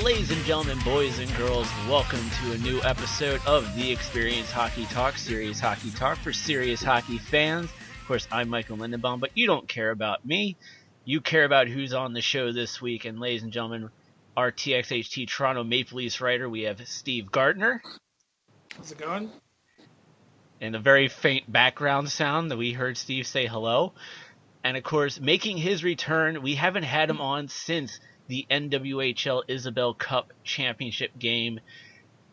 Ladies and gentlemen, boys and girls, welcome to a new episode of the Experience Hockey Talk, Serious Hockey Talk for serious hockey fans. Of course, I'm Michael Lindenbaum, but you don't care about me. You care about who's on the show this week. And ladies and gentlemen, our TXHT Toronto Maple Leafs writer, we have Steve Gardner. How's it going? And a very faint background sound that we heard Steve say hello. And of course, making his return, we haven't had him on since the NWHL Isabel Cup Championship game.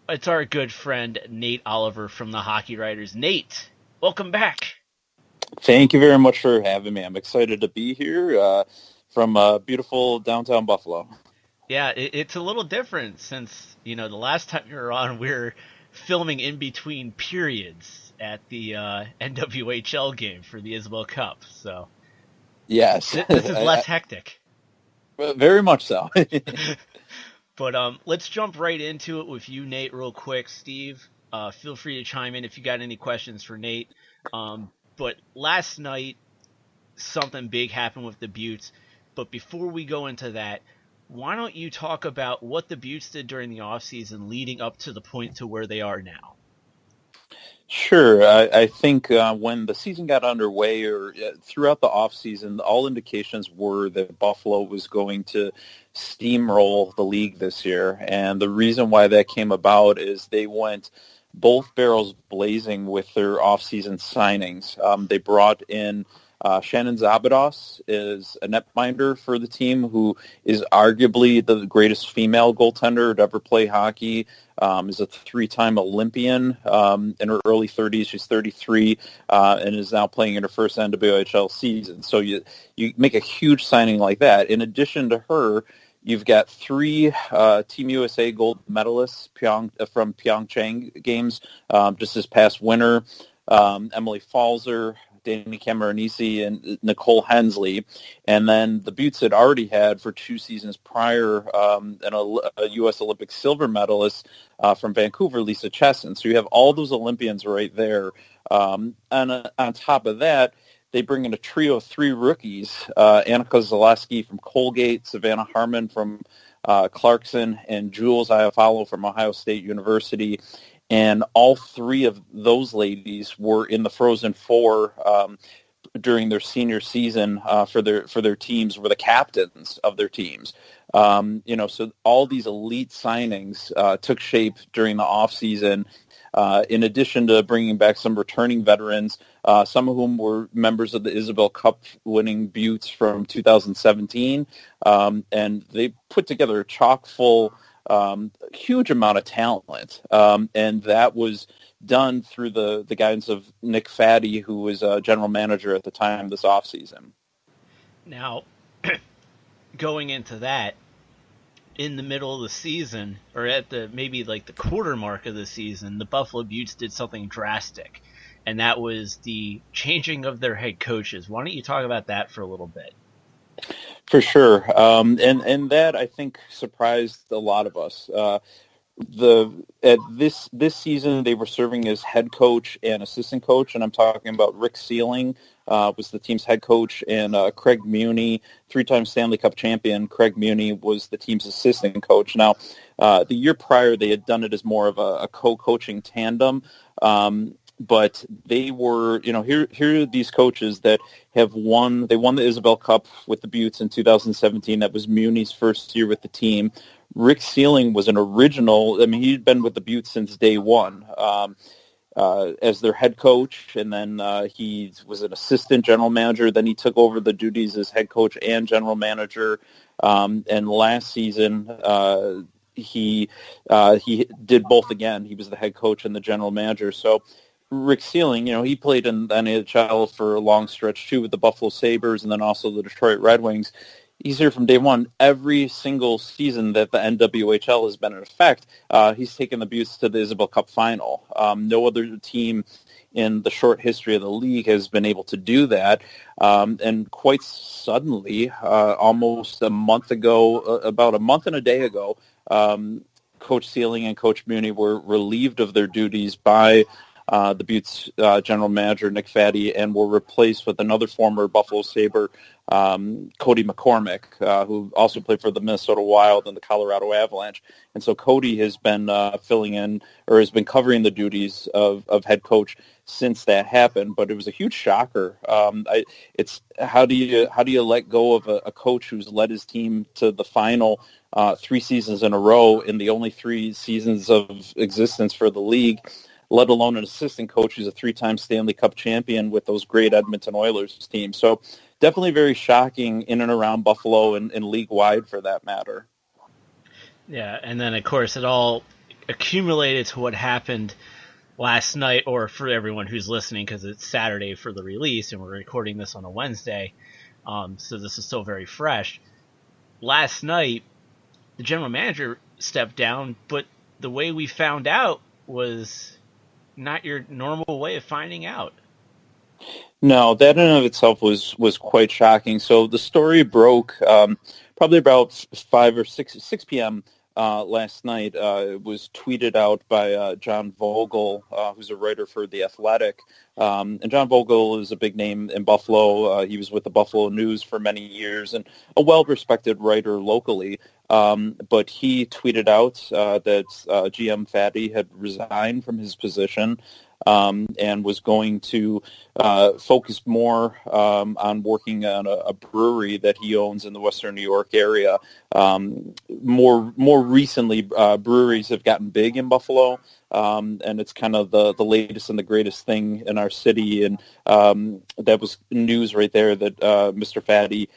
It's our good friend Nate Oliver from the Hockey Writers. Nate, welcome back. Thank you very much for having me. I'm excited to be here from beautiful downtown Buffalo. Yeah, it's a little different since, the last time you were on, we were filming in between periods at the NWHL game for the Isabel Cup. So, yes, this is less hectic. Very much so. But let's jump right into it with you, Nate, real quick. Steve, feel free to chime in if you got any questions for Nate. But last night, something big happened with the Beauts. But before we go into that, why don't you talk about what the Beauts did during the offseason leading up to the point to where they are now? Sure. I think when the season got underway or throughout the offseason, all indications were that Buffalo was going to steamroll the league this year. And the reason why that came about is they went both barrels blazing with their offseason signings. They brought in Shannon Szabados is a netminder for the team, who is arguably the greatest female goaltender to ever play hockey. Is a three-time Olympian in her early 30s. She's 33 and is now playing in her first NWHL season. So you make a huge signing like that. In addition to her, you've got three Team USA gold medalists from Pyeongchang games just this past winter. Emily Falzer, Danny Cameronisi, and Nicole Hensley. And then the Beauts had already had for 2 seasons prior a U.S. Olympic silver medalist from Vancouver, Lisa Chesson. So you have all those Olympians right there. And on top of that, they bring in a trio of 3 rookies, Annika Zaleski from Colgate, Savannah Harmon from Clarkson, and Jules Iafallo from Ohio State University. And all 3 of those ladies were in the Frozen Four during their senior season for their teams, were the captains of their teams. So all these elite signings took shape during the offseason, in addition to bringing back some returning veterans, some of whom were members of the Isabel Cup winning Beauts from 2017. And they put together a chock-full huge amount of talent, and that was done through the guidance of Nick Faddy, who was general manager at the time this offseason. Now, going into that, in the middle of the season, or at the quarter mark of the season, the Buffalo Beauts did something drastic, and that was the changing of their head coaches. Why don't you talk about that for a little bit? For sure, and that I think surprised a lot of us. This season they were serving as head coach and assistant coach, and I'm talking about Rick Sealing was the team's head coach, and Craig Muni, 3-time Stanley Cup champion. Craig Muni was the team's assistant coach. Now, the year prior they had done it as more of a co-coaching tandem. But they were, here are these coaches that have won. They won the Isabel Cup with the Beauts in 2017. That was Muni's first year with the team. Rick Sealing was an original. I mean, he'd been with the Beauts since day one as their head coach, and then he was an assistant general manager. Then he took over the duties as head coach and general manager. And last season, he did both again. He was the head coach and the general manager. So Rick Sealing, he played in the NHL for a long stretch too with the Buffalo Sabres and then also the Detroit Red Wings. He's here from day one. Every single season that the NWHL has been in effect, he's taken the Beauts to the Isabel Cup final. No other team in the short history of the league has been able to do that. And quite suddenly, almost a month ago, about a month and a day ago, Coach Sealing and Coach Muni were relieved of their duties by the Buttes general manager, Nick Faddy, and were replaced with another former Buffalo Sabre, Cody McCormick, who also played for the Minnesota Wild and the Colorado Avalanche. And so Cody has been filling in, or has been covering the duties of head coach since that happened. But it was a huge shocker. It's how do you let go of a coach who's led his team to the final 3 seasons in a row in the only 3 seasons of existence for the league, let alone an assistant coach who's a 3-time Stanley Cup champion with those great Edmonton Oilers teams. So definitely very shocking in and around Buffalo and league-wide for that matter. Yeah, and then, of course, it all accumulated to what happened last night, or for everyone who's listening, because it's Saturday for the release, and we're recording this on a Wednesday, so this is still very fresh. Last night, the general manager stepped down, but the way we found out was not your normal way of finding out. No, that in and of itself was quite shocking. So the story broke probably about 5 or 6 p.m. Last night. It was tweeted out by John Vogel, who's a writer for The Athletic. And John Vogel is a big name in Buffalo. He was with the Buffalo News for many years and a well-respected writer locally. But he tweeted out that GM Faddy had resigned from his position and was going to focus more on working on a brewery that he owns in the Western New York area. More recently, breweries have gotten big in Buffalo, and it's kind of the latest and the greatest thing in our city. And that was news right there that Mr. Faddy,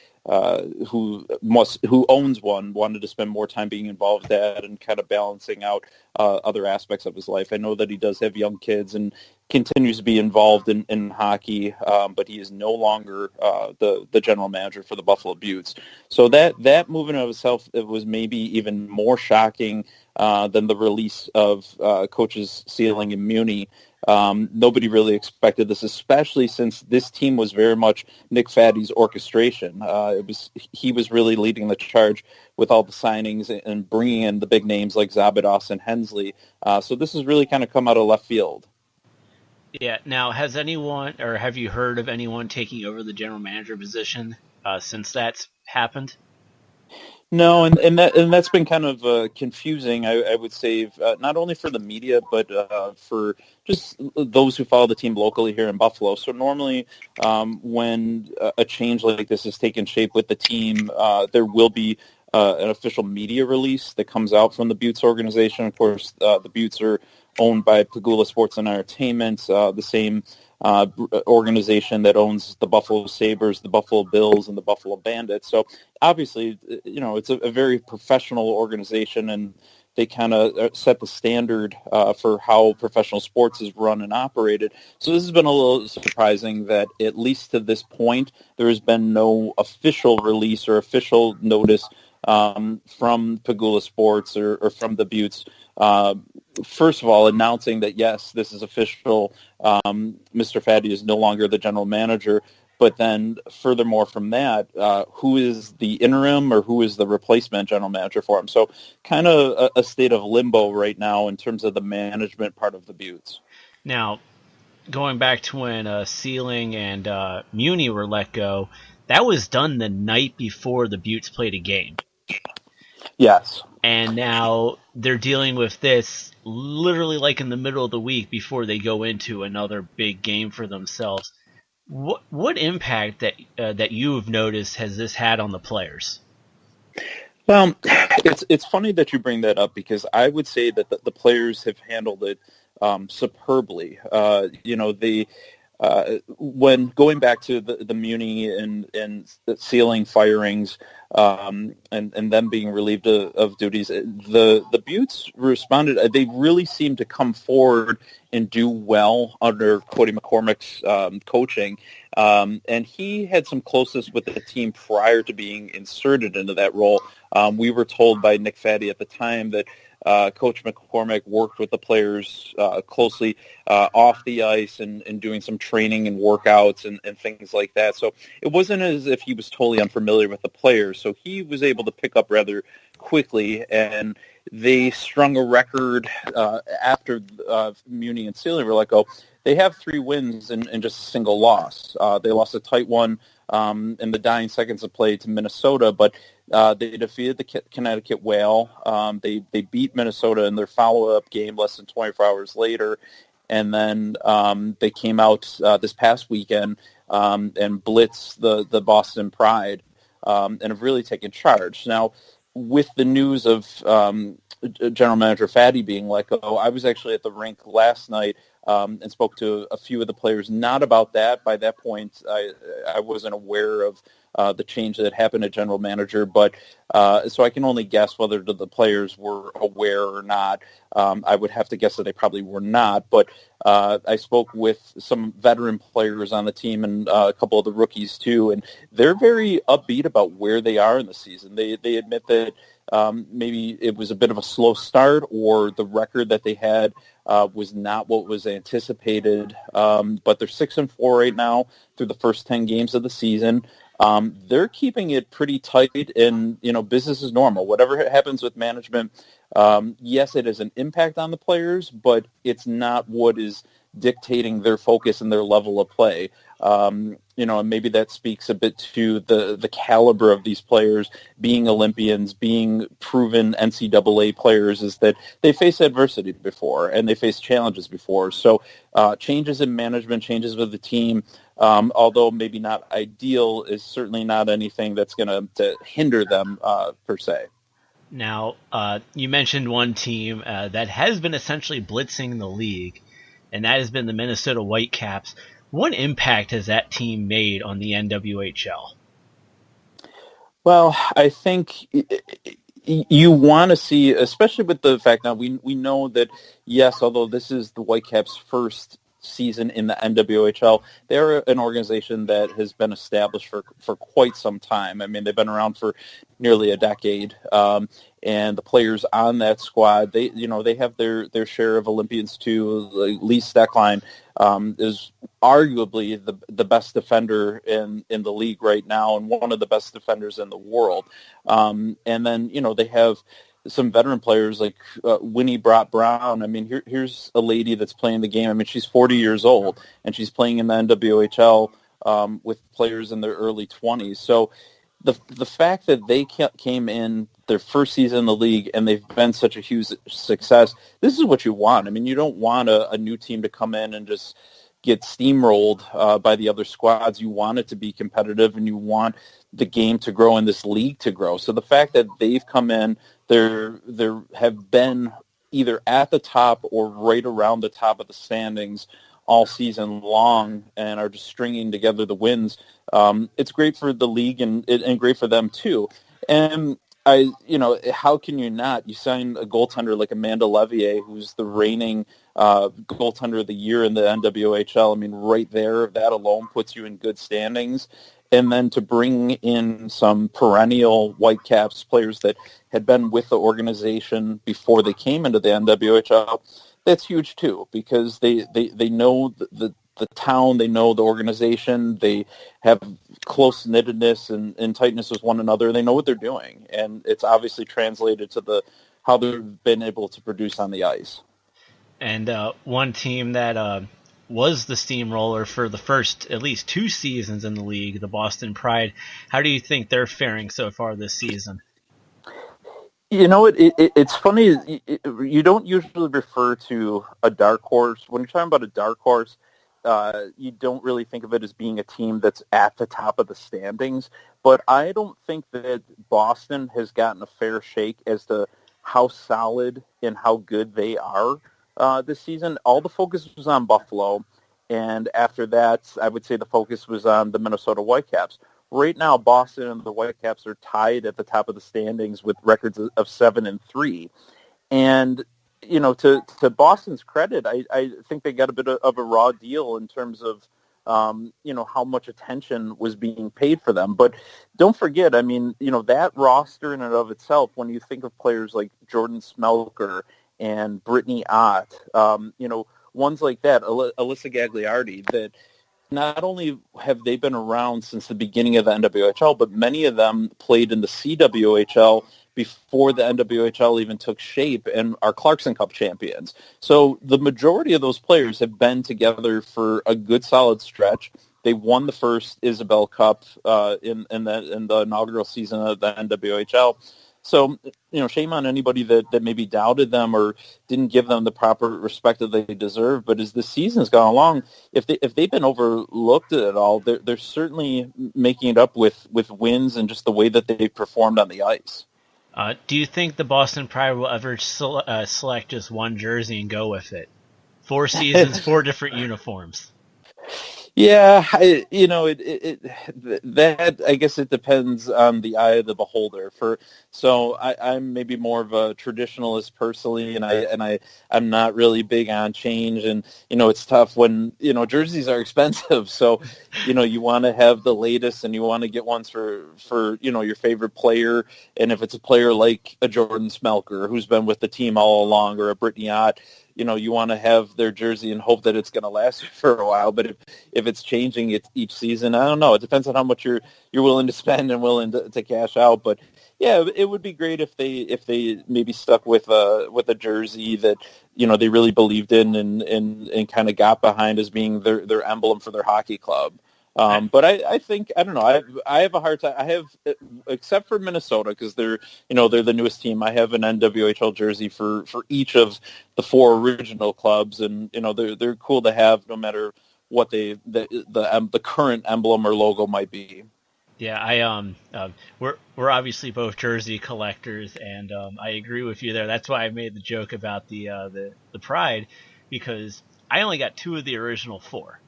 who owns one, wanted to spend more time being involved in that and kind of balancing out other aspects of his life. I know that he does have young kids and continues to be involved in hockey, but he is no longer the general manager for the Buffalo Buttes. So that move in of itself, it was maybe even more shocking than the release of coaches Sealing and Muni. Nobody really expected this, especially since this team was very much Nick Faddy's orchestration. He was really leading the charge with all the signings and bringing in the big names like Szabados and Hensley. So this has really kind of come out of left field. Yeah. Now, has anyone, or have you heard of anyone taking over the general manager position since that's happened? No, and that's been kind of confusing, I would say, not only for the media, but for just those who follow the team locally here in Buffalo. So normally when a change like this has taken shape with the team, there will be an official media release that comes out from the Buttes organization. Of course, the Buttes are owned by Pegula Sports and Entertainment, the same organization that owns the Buffalo Sabres, the Buffalo Bills, and the Buffalo Bandits. So obviously, it's a very professional organization, and they kind of set the standard for how professional sports is run and operated. So this has been a little surprising that at least to this point, there has been no official release or official notice from Pegula Sports or from the Buttes. First of all, announcing that, yes, this is official. Mr. Faddy is no longer the general manager. But then furthermore from that, who is the interim or who is the replacement general manager for him? So kind of a state of limbo right now in terms of the management part of the Buttes. Now, going back to when Sealing and Muni were let go, that was done the night before the Buttes played a game. Yes. And now they're dealing with this literally like in the middle of the week before they go into another big game for themselves. What impact that you've noticed has this had on the players? Well, it's funny that you bring that up because I would say that the players have handled it superbly. When going back to the Muni and Sealing firings and them being relieved of duties, the Buttes responded. They really seemed to come forward and do well under Cody McCormick's coaching. And he had some closeness with the team prior to being inserted into that role. We were told by Nick Faddy at the time that Coach McCormick worked with the players closely off the ice and doing some training and workouts and things like that. So it wasn't as if he was totally unfamiliar with the players. So he was able to pick up rather quickly. And they strung a record after Muni and Sealy were let go. They have 3 wins and just a single loss. They lost a tight one in the dying seconds of play to Minnesota, but they defeated the Connecticut Whale. They beat Minnesota in their follow-up game less than 24 hours later, and then they came out this past weekend and blitzed the Boston Pride and have really taken charge. Now, with the news of General Manager Faddy being let go, I was actually at the rink last night and spoke to a few of the players. Not about that. By that point, I wasn't aware of the change that happened at General Manager, but so I can only guess whether the players were aware or not. I would have to guess that they probably were not, but I spoke with some veteran players on the team and a couple of the rookies too, and they're very upbeat about where they are in the season. They admit that maybe it was a bit of a slow start, or the record that they had was not what was anticipated, but they're 6-4 right now through the first 10 games of the season. They're keeping it pretty tight, and business is normal. Whatever happens with management, yes, it has an impact on the players, but it's not what is dictating their focus and their level of play. And maybe that speaks a bit to the caliber of these players being Olympians, being proven NCAA players, is that they faced adversity before and they faced challenges before. So changes in management, changes with the team, although maybe not ideal, is certainly not anything that's going to hinder them per se. Now, you mentioned one team that has been essentially blitzing the league, and that has been the Minnesota Whitecaps. What impact has that team made on the NWHL? Well, I think you want to see, especially with the fact now we know that, yes, although this is the Whitecaps' first season in the NWHL, they're an organization that has been established for quite some time. I mean, they've been around for nearly a decade, and the players on that squad, they have their share of Olympians too. Lee Stecklein is arguably the best defender in the league right now, and one of the best defenders in the world. And then they have some veteran players like Winnie Brown. I mean, here's a lady that's playing the game. I mean, she's 40 years old, and she's playing in the NWHL with players in their early 20s. So the fact that they came in their first season in the league and they've been such a huge success, this is what you want. I mean, you don't want a new team to come in and just get steamrolled by the other squads. You want it to be competitive, and you want the game to grow and this league to grow. So the fact that they've come in, there have been either at the top or right around the top of the standings all season long and are just stringing together the wins. It's great for the league and great for them too. And how can you not? You sign a goaltender like Amanda Levier, who's the reigning goaltender of the year in the NWHL. I mean, right there, that alone puts you in good standings. And then to bring in some perennial Whitecaps players that had been with the organization before they came into the NWHL, that's huge too, because they know the town, they know the organization, they have close-knittedness and tightness with one another. They know what they're doing, and it's obviously translated to how they've been able to produce on the ice. And one team that was the steamroller for the first at least 2 seasons in the league, the Boston Pride. How do you think they're faring so far this season? It's funny. You don't usually refer to a dark horse. When you're talking about a dark horse, you don't really think of it as being a team that's at the top of the standings. But I don't think that Boston has gotten a fair shake as to how solid and how good they are this season. All the focus was on Buffalo, and after that, I would say the focus was on the Minnesota Whitecaps. Right now, Boston and the Whitecaps are tied at the top of the standings with records of 7-3. And, to Boston's credit, I think they got a bit of a raw deal in terms of, how much attention was being paid for them. But don't forget, I mean, that roster in and of itself, when you think of players like Jordan Smelker and Brittany Ott, ones like that, Alyssa Gagliardi, that not only have they been around since the beginning of the NWHL, but many of them played in the CWHL before the NWHL even took shape and are Clarkson Cup champions. So the majority of those players have been together for a good solid stretch. They won the first Isabel Cup in the inaugural season of the NWHL. So, shame on anybody that maybe doubted them or didn't give them the proper respect that they deserve. But as the season's gone along, if they've been overlooked at all, they're certainly making it up with wins and just the way that they performed on the ice. Do you think the Boston Pride will ever select just one jersey and go with it? 4 seasons, 4 different uniforms. Yeah, that I guess it depends on the eye of the beholder. I'm maybe more of a traditionalist personally, and I'm not really big on change. And it's tough when jerseys are expensive, so you want to have the latest, and you want to get ones for your favorite player. And if it's a player like a Jordan Smelker who's been with the team all along, or a Brittany Ott, you want to have their jersey and hope that it's going to last for a while. But if it's changing each season, I don't know. It depends on how much you're willing to spend and willing to cash out. But yeah, it would be great if they maybe stuck with a jersey that they really believed in and kind of got behind as being their emblem for their hockey club. But I think, I don't know, I have a hard time. I have, except for Minnesota, because they're the newest team. I have an NWHL jersey for each of the 4 original clubs, and they're cool to have no matter what the current emblem or logo might be. Yeah, we're obviously both jersey collectors, and I agree with you there. That's why I made the joke about the Pride, because I only got 2 of the original 4.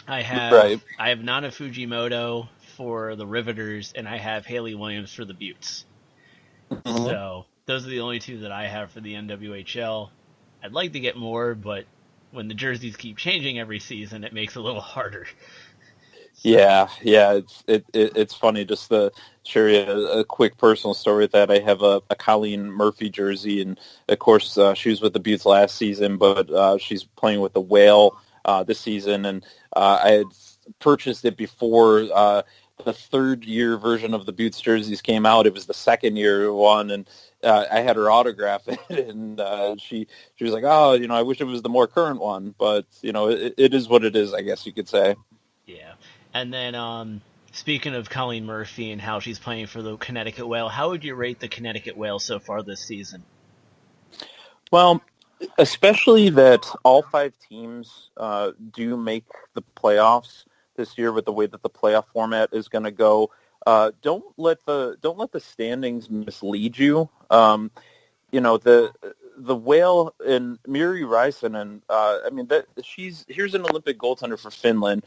I have Nana Fujimoto for the Riveters, and I have Haley Williams for the Buttes. Mm-hmm. So those are the only 2 that I have for the NWHL. I'd like to get more, but when the jerseys keep changing every season, it makes it a little harder. So. Yeah, it's funny. Just to share a quick personal story with that. I have a Colleen Murphy jersey, and of course she was with the Buttes last season, but she's playing with the Whale this season, and I had purchased it before the third-year version of the Buttes jerseys came out. It was the second-year one, and I had her autograph it, and she was like, "Oh, I wish it was the more current one," but it is what it is, I guess you could say. Yeah, and then speaking of Colleen Murphy and how she's playing for the Connecticut Whale, how would you rate the Connecticut Whale so far this season? Well, especially that all 5 teams do make the playoffs this year with the way that the playoff format is going to go. Don't let the standings mislead you. The Whale and Miri Räisänen, here's an Olympic goaltender for Finland.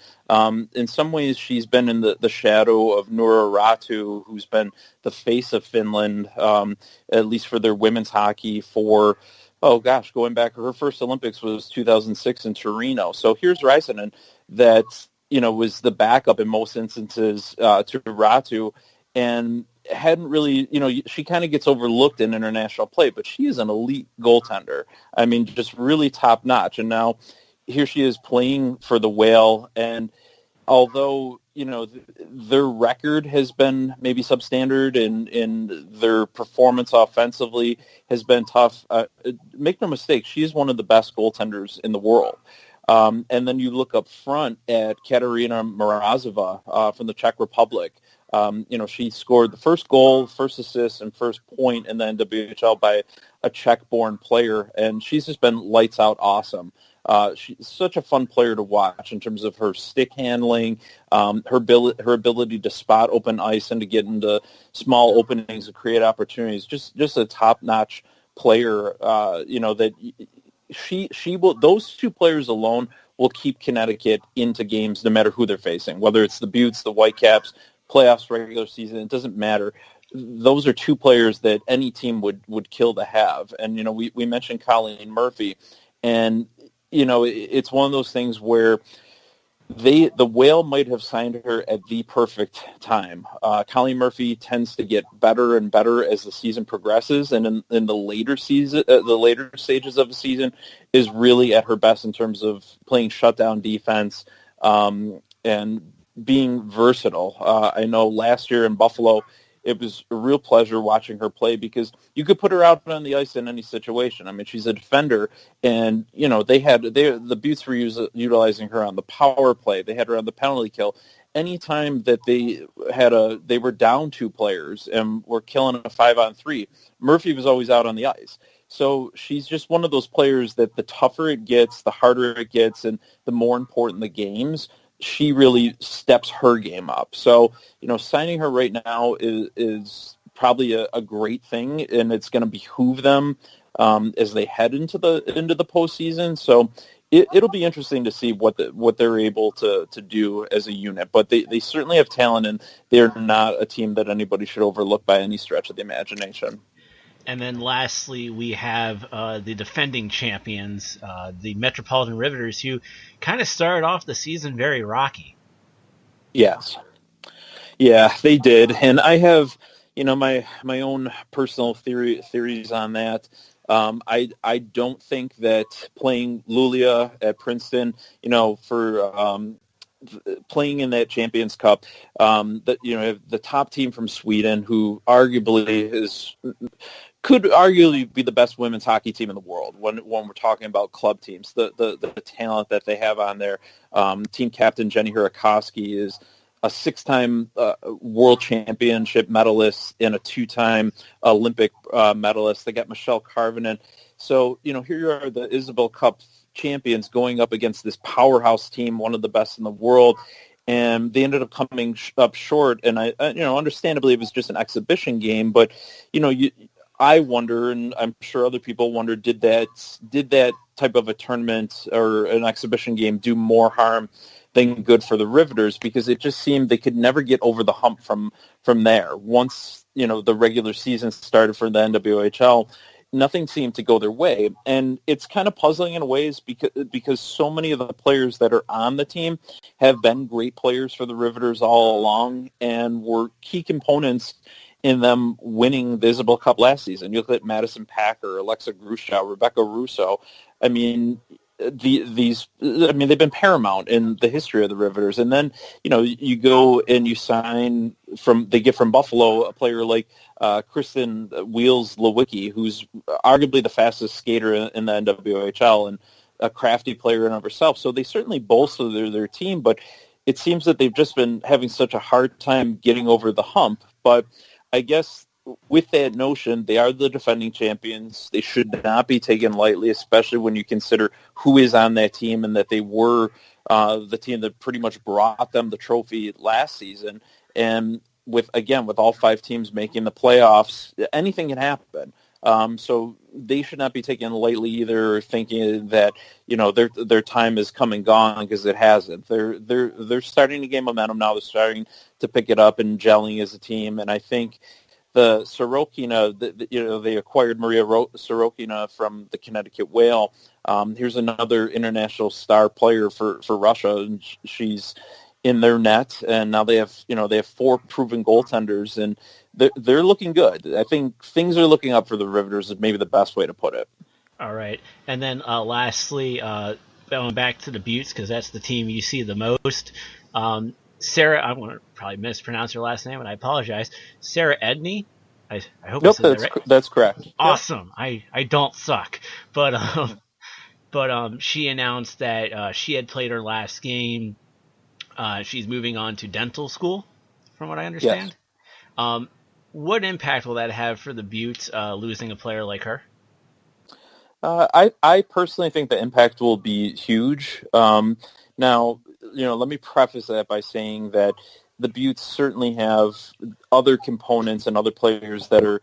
In some ways, she's been in the shadow of Noora Räty, who's been the face of Finland, at least for their women's hockey for. Oh gosh, going back, her first Olympics was 2006 in Torino. So here's Räisänen that was the backup in most instances to Räty, and hadn't really, she kind of gets overlooked in international play, but she is an elite goaltender. I mean, just really top notch. And now here she is playing for the Whale, and although their record has been maybe substandard and their performance offensively has been tough, make no mistake, she is one of the best goaltenders in the world. And then you look up front at Katarina Mrazova from the Czech Republic. She scored the first goal, first assist, and first point in the NWHL by a Czech-born player, and she's just been lights out awesome. She's such a fun player to watch in terms of her stick handling, her ability to spot open ice and to get into small openings and create opportunities. Just a top-notch player. That she will. Those 2 players alone will keep Connecticut into games no matter who they're facing, whether it's the Buttes, the Whitecaps, playoffs, regular season. It doesn't matter. Those are 2 players that any team would kill to have. And we mentioned Colleen Murphy, and it's one of those things where the Whale might have signed her at the perfect time. Colleen Murphy tends to get better and better as the season progresses, and in the later stages of the season is really at her best in terms of playing shutdown defense, and being versatile. I know last year in Buffalo, it was a real pleasure watching her play because you could put her out on the ice in any situation. I mean, she's a defender, and the Buttes were utilizing her on the power play. They had her on the penalty kill. Anytime that they were down 2 players and were killing a 5-on-3, Murphy was always out on the ice. So she's just one of those players that the tougher it gets, the harder it gets, and the more important the games, she really steps her game up. So, signing her right now is probably a great thing, and it's going to behoove them as they head into the postseason. So it'll be interesting to see what they're able to do as a unit. But they certainly have talent, and they're not a team that anybody should overlook by any stretch of the imagination. And then lastly, we have the defending champions, the Metropolitan Riveters, who kind of started off the season very rocky. Yes. Yeah, they did. And I have, my own personal theories on that. I don't think that playing Luleå at Princeton, for playing in that Champions Cup, the top team from Sweden, who could arguably be the best women's hockey team in the world when we're talking about club teams. The talent that they have on there. Team captain Jenny Hurakoski is a 6-time world championship medalist and a 2-time Olympic medalist. They got Michelle Karvinen. So, here you are, the Isabel Cup champions going up against this powerhouse team, one of the best in the world. And they ended up coming up short. And understandably, it was just an exhibition game. But, I wonder, and I'm sure other people wonder, did that type of a tournament or an exhibition game do more harm than good for the Riveters? Because it just seemed they could never get over the hump from there. Once, the regular season started for the NWHL, nothing seemed to go their way. And it's kind of puzzling in ways because so many of the players that are on the team have been great players for the Riveters all along and were key components in them winning the Isabel Cup last season. You look at Madison Packer, Alexa Grushow, Rebecca Russo. I mean, they've been paramount in the history of the Riveters. And then, you go and you they get from Buffalo a player like Kristen Wheels Lewicki, who's arguably the fastest skater in the NWHL and a crafty player in of herself. So they certainly bolster their team, but it seems that they've just been having such a hard time getting over the hump. But I guess with that notion, they are the defending champions. They should not be taken lightly, especially when you consider who is on that team and that they were the team that pretty much brought them the trophy last season. And with all 5 teams making the playoffs, anything can happen. So they should not be taken lightly either, thinking that their time is come and gone, because it hasn't. They're starting to gain momentum now. They're starting to pick it up and gelling as a team, and I think the Sorokina, they acquired Maria Sorokina from the Connecticut Whale. Here's another international star player for Russia, and she's in their net, and now they have 4 proven goaltenders, and they're looking good. I think things are looking up for the Riveters is maybe the best way to put it. All right, and then lastly, going back to the Buttes, because that's the team you see the most. Sarah, I'm going to probably mispronounce her last name, and I apologize. Sarah Edney. I hope I said that right. That's correct. Awesome. Yep. I don't suck, but she announced that she had played her last game. She's moving on to dental school, from what I understand. Yes. What impact will that have for the Buttes, losing a player like her? I personally think the impact will be huge. Now, let me preface that by saying that the Buttes certainly have other components and other players that are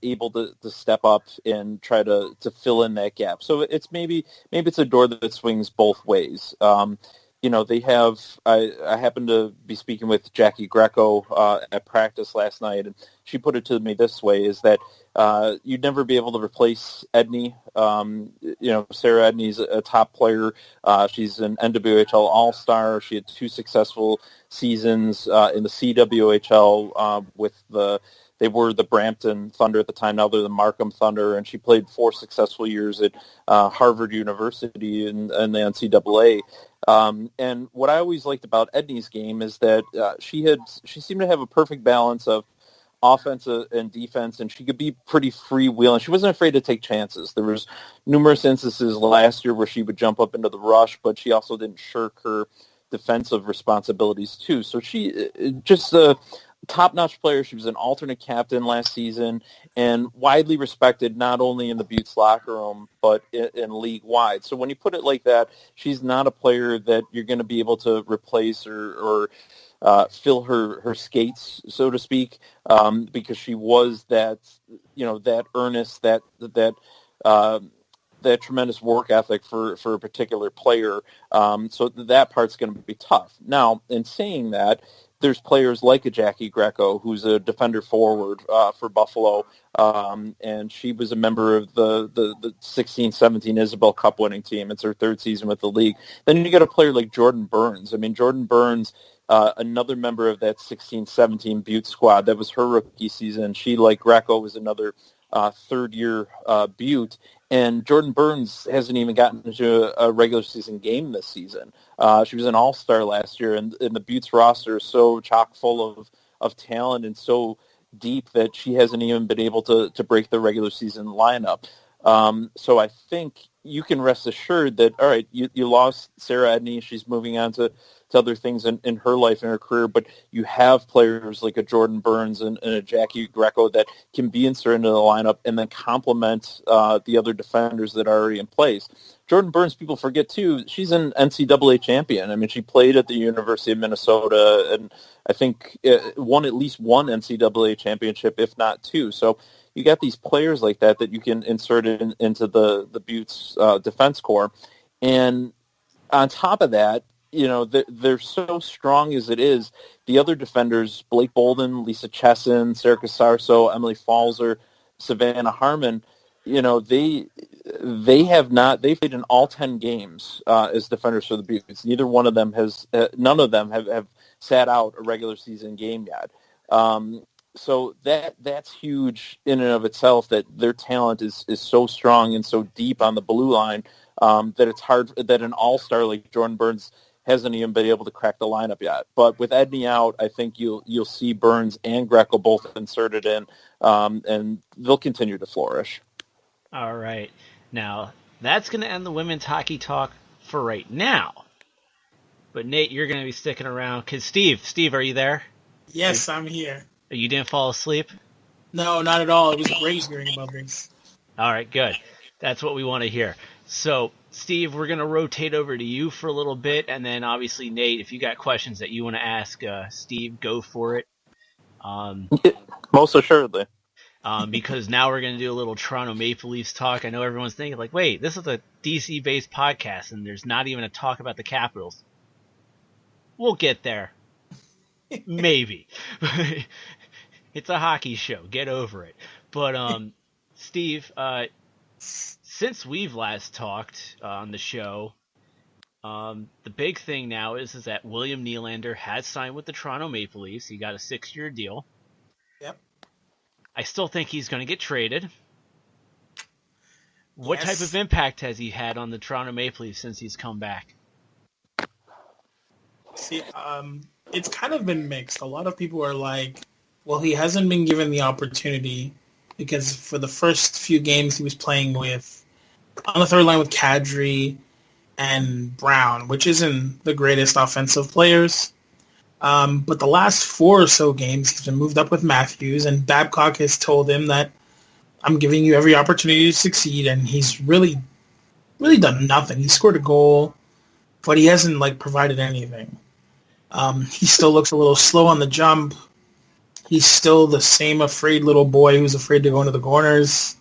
able to step up and try to fill in that gap. So it's maybe it's a door that swings both ways. They have. I happened to be speaking with Jackie Greco at practice last night, and she put it to me this way: is that you'd never be able to replace Edney. Sarah Edney's a top player. She's an NWHL All-Star. She had 2 successful seasons in the CWHL they were the Brampton Thunder at the time. Now they're the Markham Thunder, and she played 4 successful years at Harvard University in the NCAA. And what I always liked about Edney's game is that she seemed to have a perfect balance of offense and defense, and she could be pretty freewheeling. She wasn't afraid to take chances. There was numerous instances last year where she would jump up into the rush, but she also didn't shirk her defensive responsibilities too. So she just a top-notch player. She was an alternate captain last season and widely respected not only in the Buttes locker room but in league-wide. So when you put it like that, she's not a player that you're going to be able to replace or fill her skates, so to speak, because she was that earnest, that tremendous work ethic for a particular player. So that part's going to be tough. Now, in saying that, there's players like a Jackie Greco, who's a defender forward for Buffalo, and she was a member of the 16-17 Isabel Cup winning team. It's her 3rd season with the league. Then you get a player like Jordan Burns. I mean, Jordan Burns, another member of that 16-17 Butte squad. That was her rookie season. She, like Greco, was another third-year Butte. And Jordan Burns hasn't even gotten into a regular season game this season. She was an all-star last year, and the Buttes roster is so chock full of talent and so deep that she hasn't even been able to break the regular season lineup. So I think you can rest assured that, all right, you lost Sarah Edney. She's moving on to other things in her life and her career, but you have players like a Jordan Burns and a Jackie Greco that can be inserted into the lineup and then complement the other defenders that are already in place. Jordan Burns, people forget too, she's an NCAA champion. I mean, she played at the University of Minnesota and I think won at least 1 NCAA championship, if not 2. So you got these players like that you can insert into the Buttes defense core. And on top of that, they're so strong as it is. The other defenders, Blake Bolden, Lisa Chesson, Sarah Casarso, Emily Falzer, Savannah Harmon, they've played in all 10 games as defenders for the Buttes. None of them have sat out a regular season game yet. So that's huge in and of itself, that their talent is so strong and so deep on the blue line that it's hard that an all-star like Jordan Burns hasn't even been able to crack the lineup yet. But with Edney out, I think you'll see Burns and Greco both inserted in, and they'll continue to flourish. All right. Now, that's going to end the women's hockey talk for right now. But Nate, you're going to be sticking around because Steve, are you there? Yes, I'm here. You didn't fall asleep? No, not at all. It was great hearing about this. All right, good. That's what we want to hear. So, Steve, we're going to rotate over to you for a little bit, and then obviously, Nate, if you got questions that you want to ask Steve, go for it. Most assuredly. Because now we're going to do a little Toronto Maple Leafs talk. I know everyone's thinking, like, wait, this is a DC-based podcast, and there's not even a talk about the Capitals. We'll get there. Maybe. It's a hockey show. Get over it. But, Steve, since we've last talked on the show, the big thing now is that William Nylander has signed with the Toronto Maple Leafs. He got a 6-year deal. Yep. I still think he's going to get traded. What type of impact has he had on the Toronto Maple Leafs since he's come back? See, it's kind of been mixed. A lot of people are like, well, he hasn't been given the opportunity because for the first few games he was playing on the third line with Kadri and Brown, which isn't the greatest offensive players. But the last 4 or so games, he's been moved up with Matthews, and Babcock has told him that I'm giving you every opportunity to succeed, and he's really, really done nothing. He scored a goal, but he hasn't provided anything. He still looks a little slow on the jump. He's still the same afraid little boy who's afraid to go into the corners.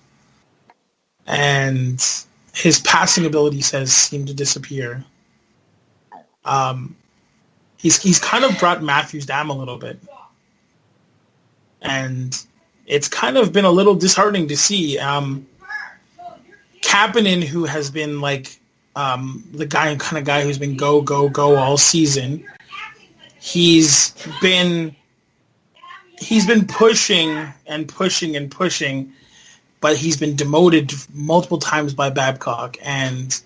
And his passing abilities has seemed to disappear. He's kind of brought Matthews down a little bit. And it's kind of been a little disheartening to see. Kapanen, who has been like the kind of guy who's been go all season, he's been pushing and pushing, but he's been demoted multiple times by Babcock, and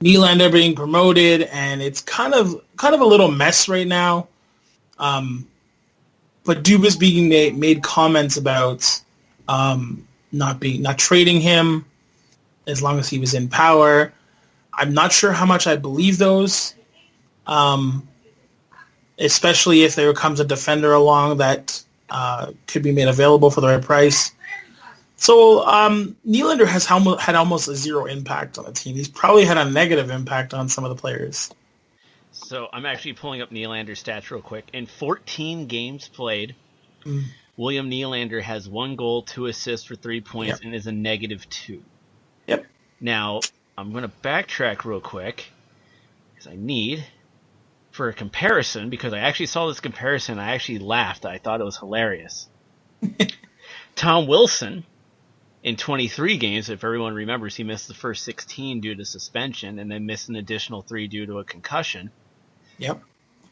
Nylander being promoted, and it's kind of a little mess right now. But Dubas being made comments about not trading him as long as he was in power. I'm not sure how much I believe those, especially if there comes a defender along that could be made available for the right price. So Nylander has had almost a zero impact on the team. He's probably had a negative impact on some of the players. So I'm actually pulling up Nylander's stats real quick. In 14 games played, William Nylander has 1 goal, 2 assists for 3 points, and is a -2. Yep. Now, I'm going to backtrack real quick because I need, for a comparison, because I actually saw this comparison, I actually laughed. I thought it was hilarious. Tom Wilson, in 23 games, if everyone remembers, he missed the first 16 due to suspension and then missed an additional 3 due to a concussion. Yep.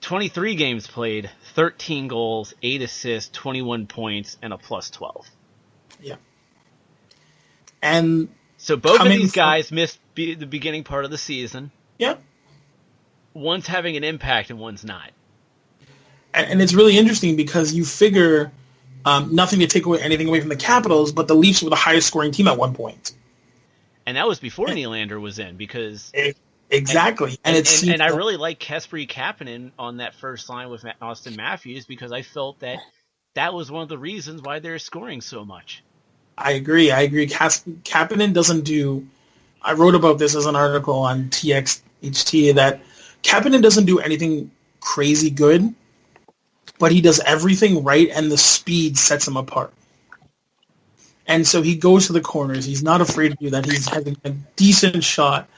23 games played, 13 goals, 8 assists, 21 points, and a +12. Yeah. And so both of these guys missed the beginning part of the season. Yeah. One's having an impact and one's not. And it's really interesting because you figure nothing to take anything away from the Capitals, but the Leafs were the highest scoring team at one point. And that was before Nylander was in, because... Exactly. And I really like Kasperi Kapanen on that first line with Austin Matthews, because I felt that was one of the reasons why they're scoring so much. I agree. Kapanen doesn't do... I wrote about this as an article on TXHT, that Kapanen doesn't do anything crazy good, but he does everything right, and the speed sets him apart. And so he goes to the corners. He's not afraid to do that. He's having a decent shot.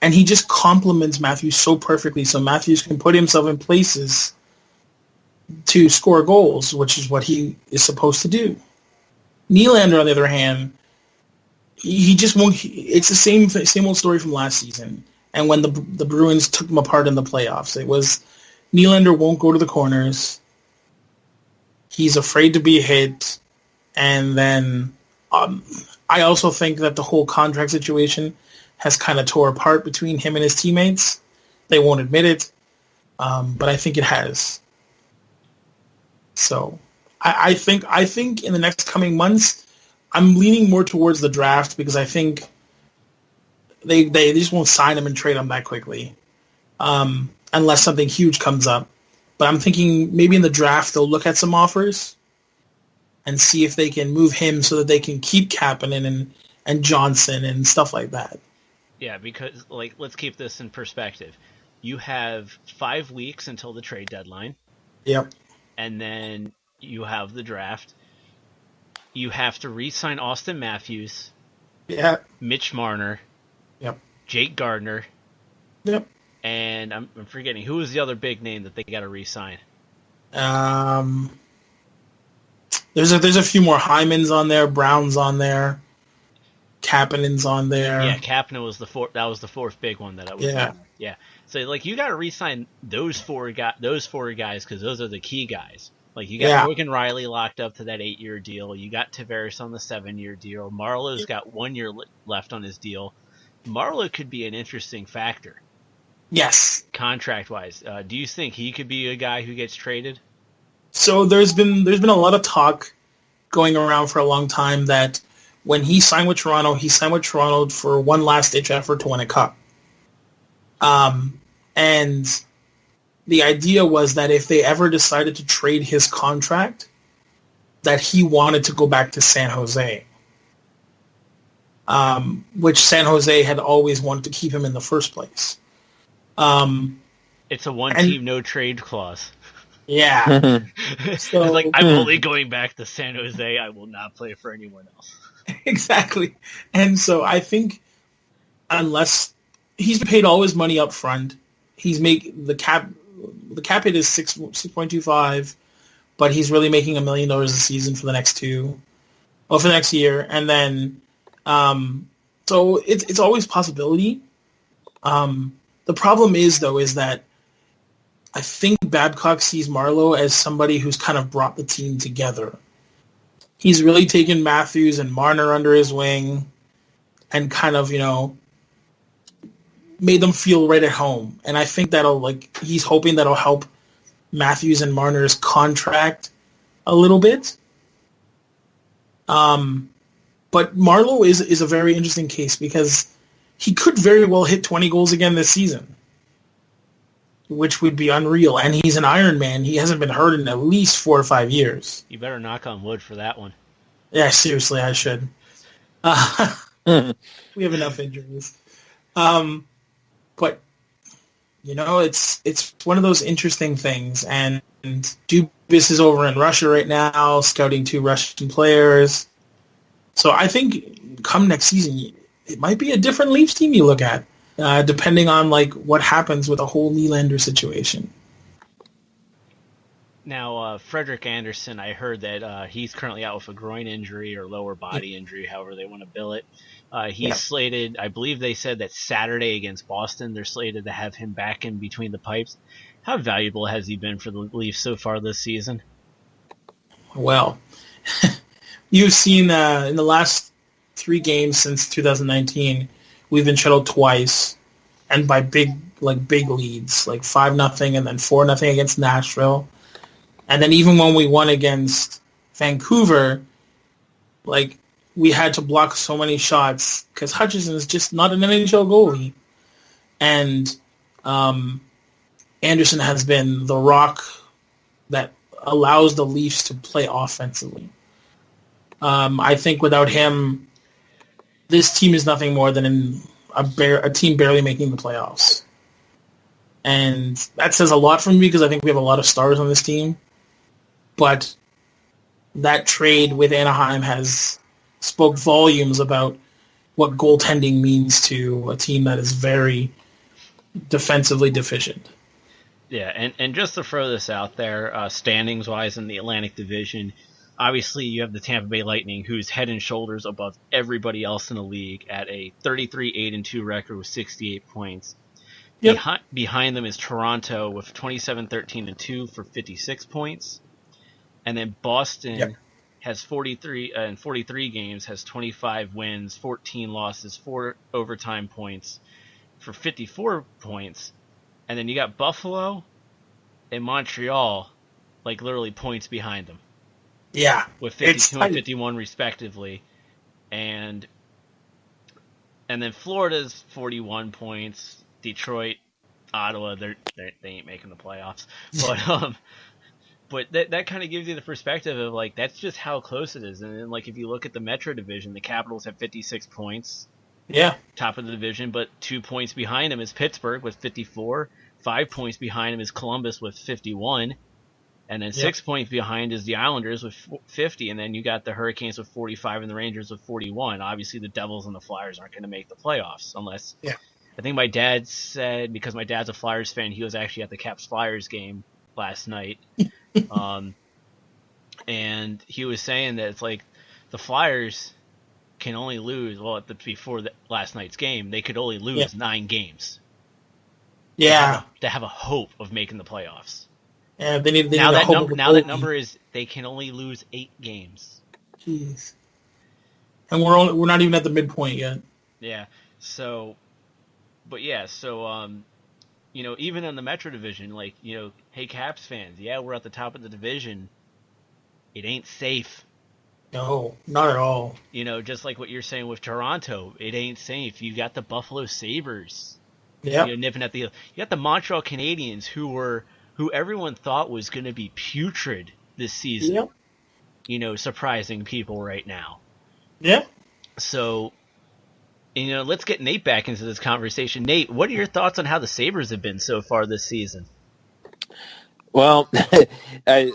And he just complements Matthews so perfectly, so Matthews can put himself in places to score goals, which is what he is supposed to do. Nylander, on the other hand, he just won't. It's the same old story from last season. And when the Bruins took him apart in the playoffs, it was Nylander won't go to the corners. He's afraid to be hit, and then I also think that the whole contract situation has kind of tore apart between him and his teammates. They won't admit it, but I think it has. So I think in the next coming months, I'm leaning more towards the draft, because I think they just won't sign him and trade him that quickly, unless something huge comes up. But I'm thinking maybe in the draft they'll look at some offers and see if they can move him so that they can keep Kapanen and Johnson and stuff like that. Yeah, because, let's keep this in perspective. You have 5 weeks until the trade deadline. Yep. And then you have the draft. You have to re-sign Austin Matthews. Yeah. Mitch Marner. Yep. Jake Gardiner. Yep. And I'm forgetting, who was the other big name that they got to re-sign? There's a few more. Hyman's on there. Brown's on there. Kapanen's on there. Yeah, Kapanen was the fourth. That was the fourth big one that I was. Yeah. Yeah. So you got to re-sign those four guys because those are the key guys. You got Morgan Riley locked up to that 8-year deal. You got Tavares on the 7-year deal. Marlowe's got 1 year left on his deal. Marlowe could be an interesting factor. Yes. Contract-wise, do you think he could be a guy who gets traded? So there's been a lot of talk going around for a long time that when he signed with Toronto for one last-ditch effort to win a cup. And the idea was that if they ever decided to trade his contract, that he wanted to go back to San Jose, which San Jose had always wanted to keep him in the first place. It's a one-team no-trade clause. Yeah. So, I'm only going back to San Jose. I will not play for anyone else. Exactly. And so I think unless he's paid all his money up front, the cap hit is 6.25, but he's really making $1 million a season for the next 2. Well, for next year, and then so it's always a possibility. The problem is that I think Babcock sees Marleau as somebody who's kind of brought the team together. He's really taken Matthews and Marner under his wing and kind of, made them feel right at home. And I think he's hoping that'll help Matthews and Marner's contract a little bit. But Marleau is a very interesting case because he could very well hit 20 goals again this season, which would be unreal. And he's an Iron Man. He hasn't been hurt in at least 4 or 5 years. You better knock on wood for that one. Yeah, seriously, I should. We have enough injuries. But, it's one of those interesting things. And Dubas is over in Russia right now, scouting 2 Russian players. So I think come next season, it might be a different Leafs team you look at, depending on what happens with the whole Nylander situation. Now, Frederick Anderson, I heard that he's currently out with a groin injury or lower body injury, however they want to bill it. He's slated, I believe they said that Saturday against Boston, they're slated to have him back in between the pipes. How valuable has he been for the Leafs so far this season? Well, you've seen in the last 3 games since 2019, we've been shuttled twice, and by big leads, 5-0 and then 4-0 against Nashville. And then even when we won against Vancouver, we had to block so many shots because Hutchinson is just not an NHL goalie. And Anderson has been the rock that allows the Leafs to play offensively. I think without him, this team is nothing more than a team barely making the playoffs. And that says a lot for me because I think we have a lot of stars on this team. But that trade with Anaheim has spoke volumes about what goaltending means to a team that is very defensively deficient. Yeah, and just to throw this out there, standings-wise in the Atlantic Division, obviously you have the Tampa Bay Lightning, who's head and shoulders above everybody else in the league at a 33-8-2 record with 68 points. Yep. Behind them is Toronto with 27-13-2 for 56 points. And then Boston has 43 in 43 games, has 25 wins, 14 losses, 4 overtime points for 54 points. And then you got Buffalo and Montreal, literally points behind them. Yeah. With 52 and 51 respectively. And then Florida's 41 points. Detroit, Ottawa, they ain't making the playoffs. But that kind of gives you the perspective of that's just how close it is. And then if you look at the Metro Division, the Capitals have 56 points. Yeah. Top of the division, but 2 points behind him is Pittsburgh with 54. 5 points behind him is Columbus with 51. And then 6 points behind is the Islanders with 50. And then you got the Hurricanes with 45 and the Rangers with 41. Obviously, the Devils and the Flyers aren't going to make the playoffs unless. Yeah. I think my dad said, because my dad's a Flyers fan, he was actually at the Caps Flyers game last night. And he was saying that it's the Flyers can only lose, before last night's game, they could only lose 9 games. Yeah. To have a hope of making the playoffs. Yeah, they need that number is they can only lose 8 games. Jeez. And we're not even at the midpoint yet. Yeah. So even in the Metro Division, hey, Caps fans, we're at the top of the division. It ain't safe. No, not at all. Just like what you're saying with Toronto, it ain't safe. You got the Buffalo Sabres. Yeah. Nipping at the heel. You got the Montreal Canadiens, who everyone thought was going to be putrid this season. Yep. Surprising people right now. Yeah. So, let's get Nate back into this conversation. Nate, what are your thoughts on how the Sabres have been so far this season? Well, I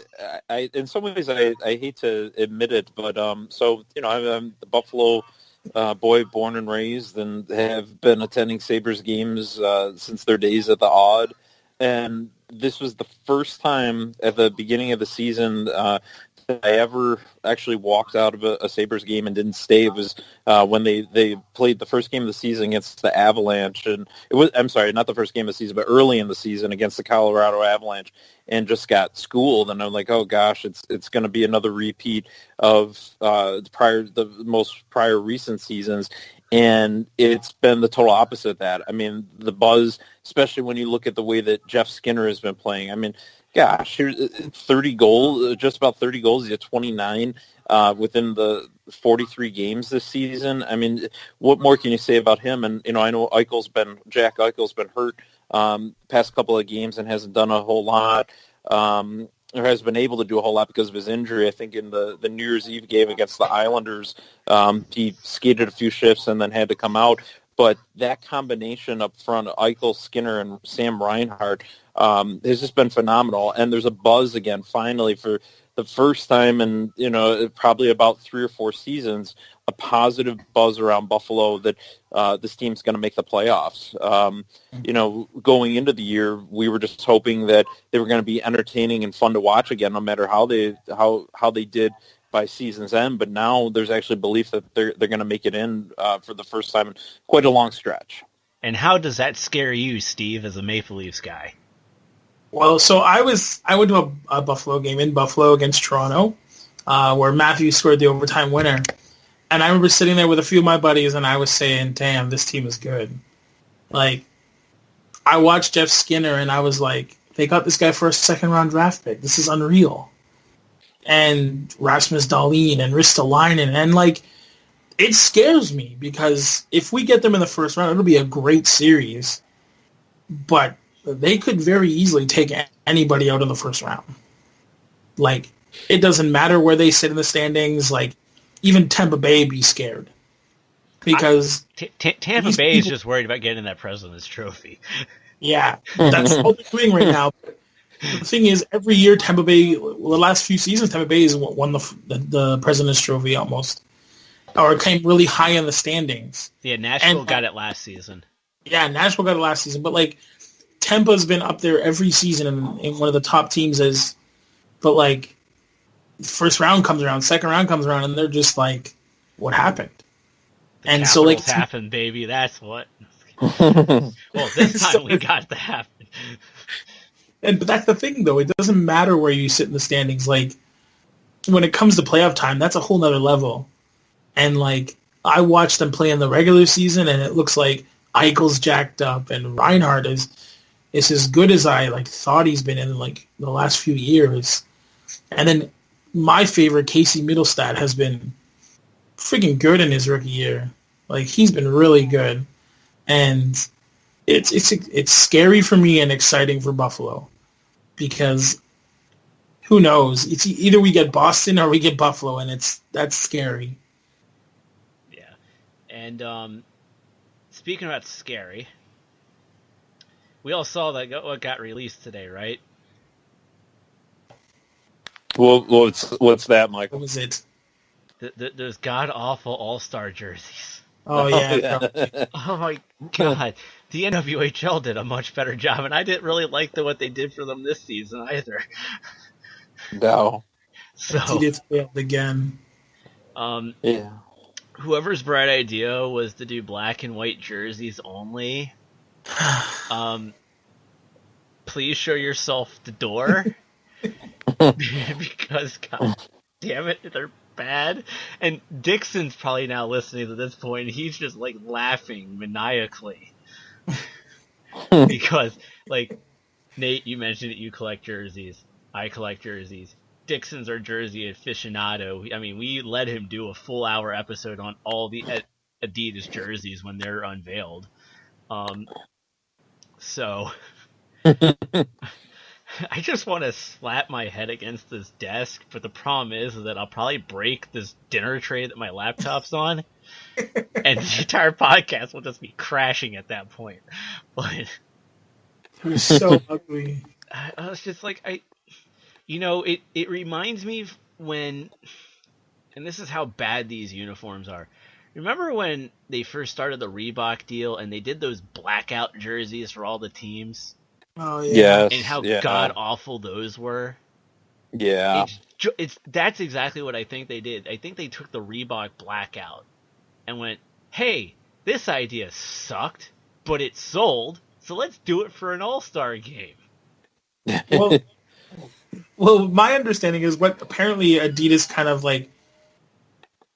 in some ways I hate to admit it, but I'm the Buffalo boy, born and raised, and have been attending Sabres games since their days at the Odd, and this was the first time at the beginning of the season that I ever actually walked out of a Sabres game and didn't stay. It was when they played the first game of the season against the Avalanche, and I'm sorry, not the first game of the season, but early in the season against the Colorado Avalanche, and just got schooled. And I'm like, oh gosh, it's going to be another repeat of the most prior recent seasons. And it's been the total opposite of that. I mean, the buzz, especially when you look at the way that Jeff Skinner has been playing. I mean, gosh, here's 30 goals, just about 30 goals. He's at 29 within the 43 games this season. I mean, what more can you say about him? And, I know Jack Eichel's been hurt past couple of games and hasn't done a whole lot. Or has been able to do a whole lot because of his injury. I think in the New Year's Eve game against the Islanders, he skated a few shifts and then had to come out. But that combination up front, Eichel, Skinner, and Sam Reinhart, has just been phenomenal. And there's a buzz again, finally, for the first time in, probably about 3 or 4 seasons, a positive buzz around Buffalo that this team's going to make the playoffs. Going into the year, we were just hoping that they were going to be entertaining and fun to watch again, no matter how they did by season's end. But now there's actually belief that they're going to make it in for the first time in quite a long stretch. And how does that scare you, Steve, as a Maple Leafs guy? Well, so I went to a Buffalo game in Buffalo against Toronto, where Matthews scored the overtime winner. And I remember sitting there with a few of my buddies, and I was saying, damn, this team is good. Like, I watched Jeff Skinner, and I was like, they got this guy for a second-round draft pick. This is unreal. And Rasmus Dahlin and Ristolainen, and, like, it scares me because if we get them in the first round, it'll be a great series. But they could very easily take anybody out in the first round. Like, it doesn't matter where they sit in the standings. Like, even Tampa Bay be scared. Because Tampa Bay is just worried about getting that President's Trophy. Yeah, that's all they're doing right now. But the thing is, every year Tampa Bay, the last few seasons, Tampa Bay has won the President's Trophy almost. Or came really high in the standings. Yeah, Nashville got it last season. Yeah, Nashville got it last season. But, like, Tampa's been up there every season and one of the top teams is, but, like, first round comes around, second round comes around, and they're just like, what happened? And so, like, happened, baby. That's what. Well, this time we got that happen. But that's the thing, though. It doesn't matter where you sit in the standings. Like, when it comes to playoff time, that's a whole nother level. And, like, I watched them play in the regular season, and it looks like Eichel's jacked up, and Reinhart is as good as I, like, thought he's been in, like, the last few years. And then my favorite, Casey Middlestad, has been freaking good in his rookie year. Like, he's been really good. And it's scary for me and exciting for Buffalo because who knows? It's either we get Boston or we get Buffalo, and that's scary. Yeah. And speaking about scary, we all saw that what got released today, right? Well, what's that, Mike? What was it? Those god-awful All-Star jerseys. Oh, yeah. Oh, my God. The NWHL did a much better job, and I didn't really like what they did for them this season either. No. So it failed again. Yeah. Whoever's bright idea was to do black and white jerseys only. Please show yourself the door. Because, god damn it, they're bad. And Dixon's probably now listening to this point, and he's just, like, laughing maniacally. Because, like, Nate, you mentioned that you collect jerseys. I collect jerseys. Dixon's our jersey aficionado. I mean, we let him do a full hour episode on all the Adidas jerseys when they're unveiled. So I just want to slap my head against this desk, but the problem is that I'll probably break this dinner tray that my laptop's on, and the entire podcast will just be crashing at that point. But it was so ugly. I was just like, it reminds me when, and this is how bad these uniforms are. Remember when they first started the Reebok deal and they did those blackout jerseys for all the teams? Oh yeah. Yes. and how Yeah. god awful those were. Yeah. That's exactly what I think they did. I think they took the Reebok Blackout and went, "Hey, this idea sucked, but it sold, so let's do it for an All-Star game." Well, well, my understanding is what apparently Adidas kind of like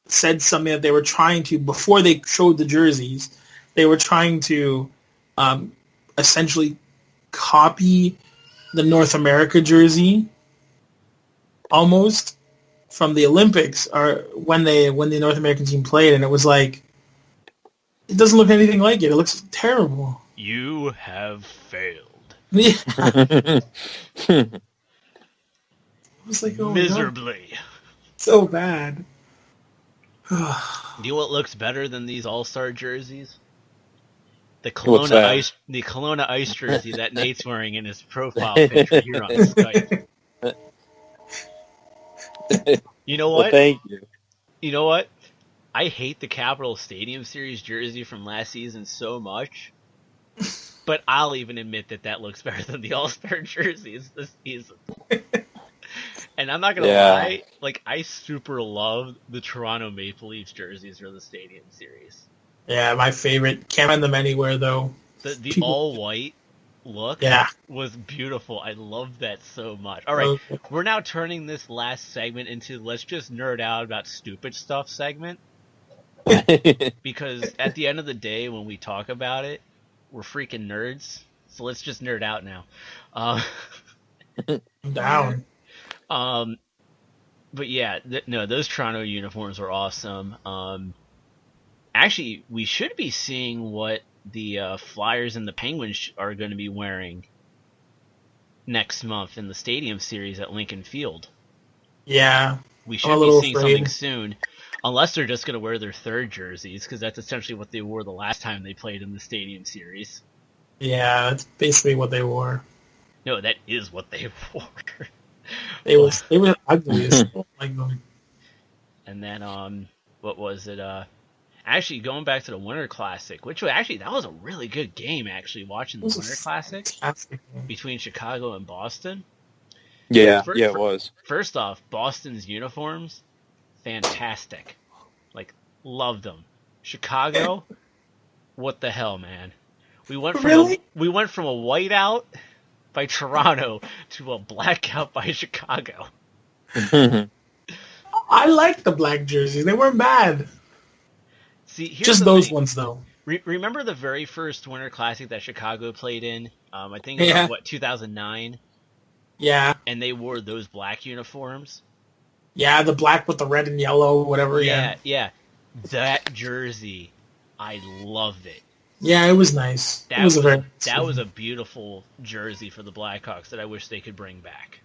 said something that they were trying to before they showed the jerseys. They were trying to essentially copy the North America jersey almost from the Olympics or when the North American team played, and it was like it doesn't look anything like it. It looks terrible. You have failed. Yeah. It was like, oh, miserably. no, so bad. Do you know what looks better than these All-Star jerseys? The What's that? Kelowna Ice jersey that Nate's wearing in his profile picture here on Skype. You know Well, what? thank you. You know what? I hate the Capitol Stadium Series jersey from last season so much, but I'll even admit that looks better than the All-Star jerseys this season. And I'm not gonna lie, like I super love the Toronto Maple Leafs jerseys for the Stadium Series. Yeah, my favorite. Can't find them anywhere though. The all white look was beautiful. I love that so much. All right, we're now turning this last segment into let's just nerd out about stupid stuff segment. Because at the end of the day, when we talk about it, we're freaking nerds. So let's just nerd out now. I'm down. But yeah, no, those Toronto uniforms are awesome. Actually, we should be seeing what the Flyers and the Penguins are going to be wearing next month in the Stadium Series at Lincoln Field. Yeah. We should be seeing something soon. Unless they're just going to wear their third jerseys, because that's essentially what they wore the last time they played in the Stadium Series. Yeah, that's basically what they wore. No, that is what they wore. They were ugly as ugly. And then, what was it? Actually, going back to the Winter Classic, which actually that was a really good game. Actually, watching the Winter Classic between Chicago and Boston. Yeah, it was. First off, Boston's uniforms, fantastic. Like, loved them. Chicago, what the hell, man? We went from a whiteout by Toronto to a blackout by Chicago. I liked the black jerseys. They weren't bad. See, just those ones though. Remember the very first Winter Classic that Chicago played in? I think it was 2009. Yeah. And they wore those black uniforms. Yeah, the black with the red and yellow, whatever. Yeah. That jersey, I loved it. Yeah, it was nice. That was a beautiful jersey for the Blackhawks that I wish they could bring back.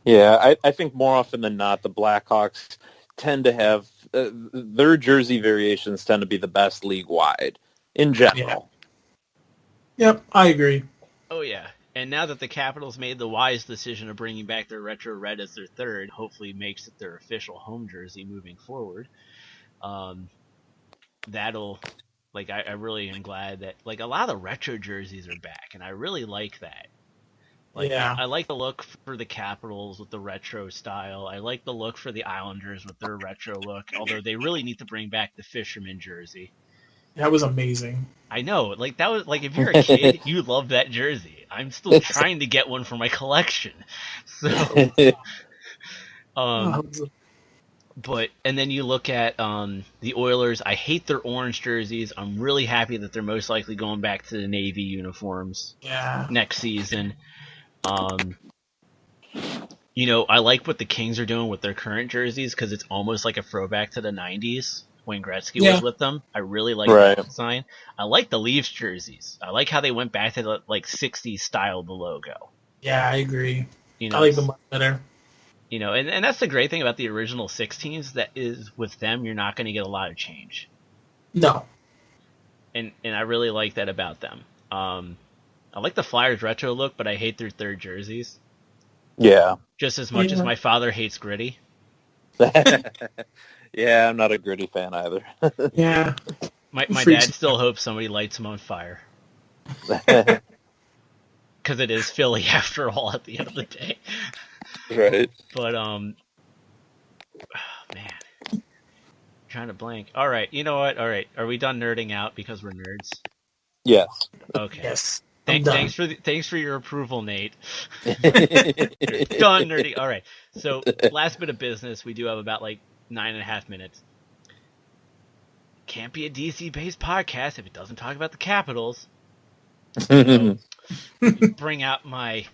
Yeah, I think more often than not, the Blackhawks tend to have their jersey variations tend to be the best league-wide in general. Yeah. Yep, I agree. Oh, yeah. And now that the Capitals made the wise decision of bringing back their retro red as their third, hopefully makes it their official home jersey moving forward. That'll, like, I really am glad that, like, a lot of the retro jerseys are back, and I really like that. Like, I like the look for the Capitals with the retro style. I like the look for the Islanders with their retro look, although they really need to bring back the Fisherman jersey. That was amazing. I know, like that was like if you're a kid, you love that jersey. I'm still trying to get one for my collection. So, but and then you look at the Oilers. I hate their orange jerseys. I'm really happy that they're most likely going back to the navy uniforms. Next season. You know, I like what the Kings are doing with their current jerseys because it's almost like a throwback to the '90s. When Gretzky was with them. I really like that design. I like the Leafs jerseys. I like how they went back to the like 60s style of the logo. Yeah, I agree. You know, I like them much better. You know, and that's the great thing about the original 16s that is with them, you're not going to get a lot of change. No. And I really like that about them. I like the Flyers retro look, but I hate their third jerseys. Yeah. Just as much as my father hates Gritty. Yeah, I'm not a Gritty fan either. Yeah. My dad still hopes somebody lights him on fire. because it is Philly after all at the end of the day. Right. But man, trying to blank. All right, you know what? All right, are we done nerding out because we're nerds? Yes. Okay. Yes. Thanks for your approval, Nate. Done nerding. All right. So last bit of business. We do have about like 9.5 minutes. Can't be a DC-based podcast if it doesn't talk about the Capitals. So, bring out my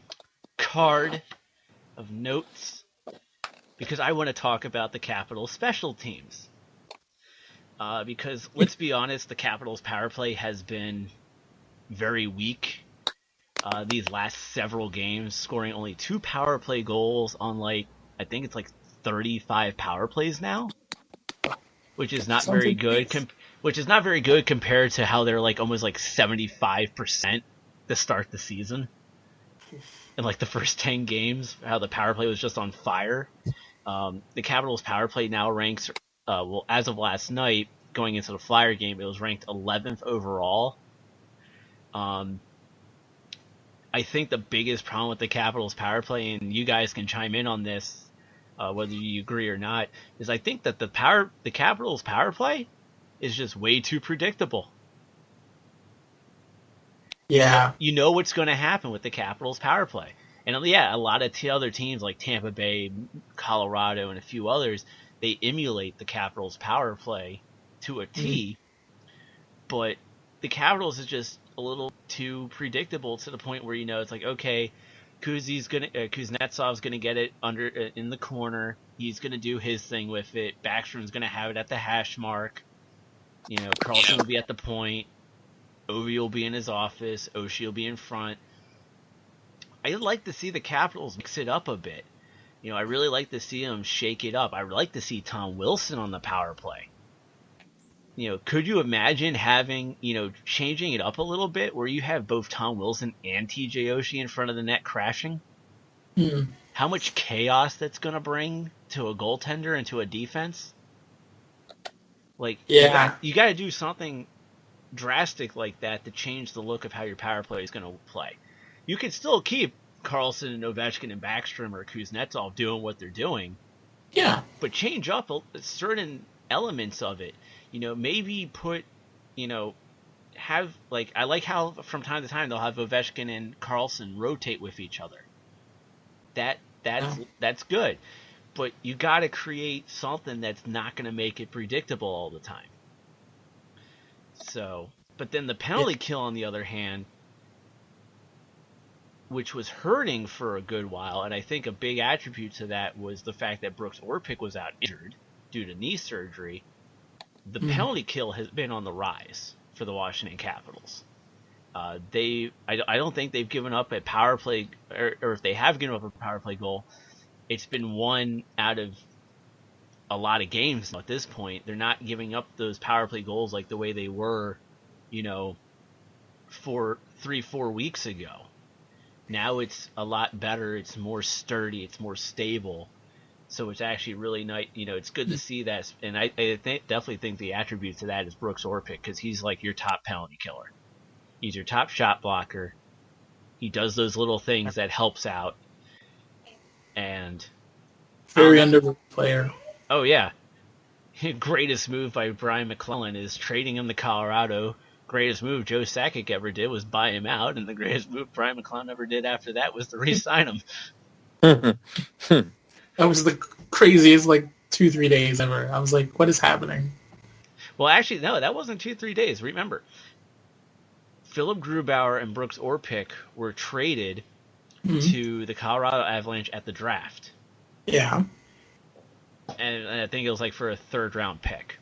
card of notes because I want to talk about the Capitals special teams. Because let's be honest, the Capitals power play has been very weak these last several games, scoring only 2 power play goals on I think it's 35 power plays now, which is not very good. Which is not very good compared to how they're almost 75% to start the season. In the first 10 games, how the power play was just on fire. The Capitals power play now ranks, as of last night, going into the Flyer game, it was ranked 11th overall. I think the biggest problem with the Capitals power play, and you guys can chime in on this, whether you agree or not, is I think that the Capitals power play is just way too predictable. Yeah. You know what's going to happen with the Capitals power play. And yeah, a lot of other teams like Tampa Bay, Colorado, and a few others, they emulate the Capitals power play to a T. But the Capitals is just a little too predictable to the point where it's okay, Kuznetsov's gonna get it under in the corner. He's gonna do his thing with it. Backstrom's gonna have it at the hash mark. Karlsson will be at the point. Ovi will be in his office. Oshie will be in front. I'd like to see the Capitals mix it up a bit. I really like to see them shake it up. I would like to see Tom Wilson on the power play. Could you imagine having, changing it up a little bit where you have both Tom Wilson and TJ Oshie in front of the net crashing? How much chaos that's going to bring to a goaltender and to a defense? Yeah. You got to do something drastic like that to change the look of how your power play is going to play. You can still keep Karlsson and Ovechkin and Backstrom or Kuznetsov doing what they're doing. Yeah. But change up certain elements of it. Maybe put, have, I like how from time to time they'll have Ovechkin and Karlsson rotate with each other. That's good. But you got to create something that's not going to make it predictable all the time. So, but then the penalty kill, on the other hand, which was hurting for a good while, and I think a big attribute to that was the fact that Brooks Orpik was out injured due to knee surgery. The penalty kill has been on the rise for the Washington Capitals. I don't think they've given up a power play, or if they have given up a power play goal, it's been one out of a lot of games at this point. They're not giving up those power play goals like the way they were, 3-4 weeks ago. Now it's a lot better. It's more sturdy. It's more stable. So it's actually really nice. It's good to see that. And I definitely think the attribute to that is Brooks Orpik, because he's your top penalty killer. He's your top shot blocker. He does those little things that helps out. And very underrated player. Oh, yeah. Greatest move by Brian McClellan is trading him to Colorado. Greatest move Joe Sakic ever did was buy him out, and the greatest move Brian McClellan ever did after that was to re-sign him. That was the craziest 2-3 days ever. I was like, what is happening? Well, actually, no, that wasn't 2-3 days. Remember, Philip Grubauer and Brooks Orpik were traded to the Colorado Avalanche at the draft. Yeah. And I think it was for a 3rd-round pick.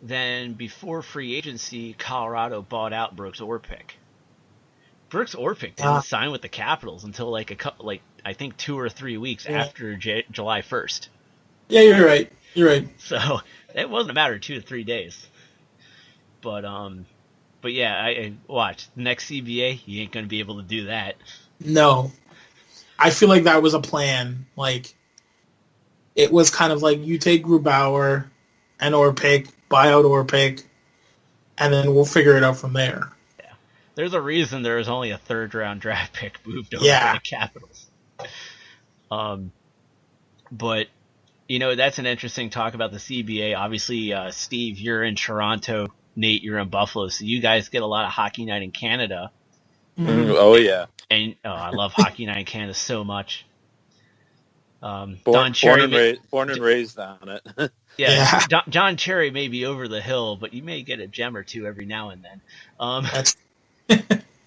Then before free agency, Colorado bought out Brooks Orpik. Brooks Orpik didn't sign with the Capitals until I think 2 or 3 weeks after July 1st. Yeah, you're right. You're right. So it wasn't a matter of 2 to 3 days. But yeah, I watch the next CBA. You ain't gonna be able to do that. No, I feel like that was a plan. It was kind of you take Grubauer and Orpik, buy out Orpik, and then we'll figure it out from there. Yeah. There's a reason there was only a third-round draft pick moved over Yeah. to the Capitals. But, that's an interesting talk about the CBA. Obviously, Steve, you're in Toronto. Nate, you're in Buffalo. So you guys get a lot of Hockey Night in Canada. Oh, yeah. And I love Hockey Night in Canada so much. Born and raised on it. Yeah. John Cherry may be over the hill, but you may get a gem or two every now and then.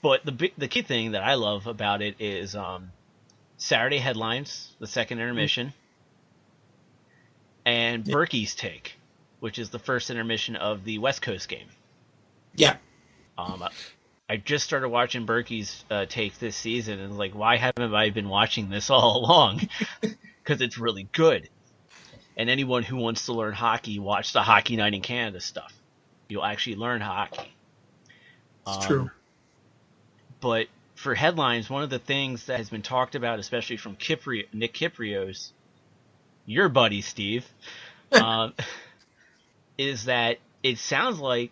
But the key thing that I love about it is Saturday headlines, the second intermission, and Berkey's take, which is the first intermission of the West Coast game. Yeah. I just started watching Berkey's take this season, and like, why haven't I been watching this all along? Because it's really good. And anyone who wants to learn hockey, watch the Hockey Night in Canada stuff. You'll actually learn hockey. It's true. But for headlines, one of the things that has been talked about, especially from Nick Kypreos, your buddy Steve, is that it sounds like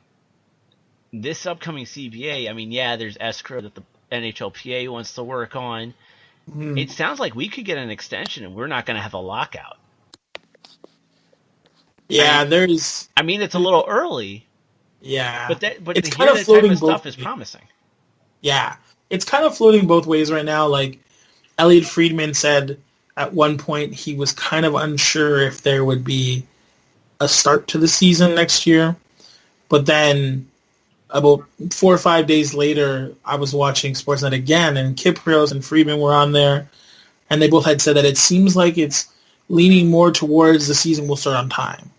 this upcoming CBA, I mean, yeah, there's escrow that the NHLPA wants to work on. It sounds like we could get an extension and we're not going to have a lockout. Yeah, I mean, it's a little early. Yeah. But it's to kind hear of that type floating of stuff both is promising. Yeah. It's kind of floating both ways right now. Like, Elliot Friedman said at one point he was kind of unsure if there would be a start to the season next year. But then about 4 or 5 days later, I was watching Sportsnet again, and Kypreos and Friedman were on there, and they both had said that it seems like it's leaning more towards the season will start on time.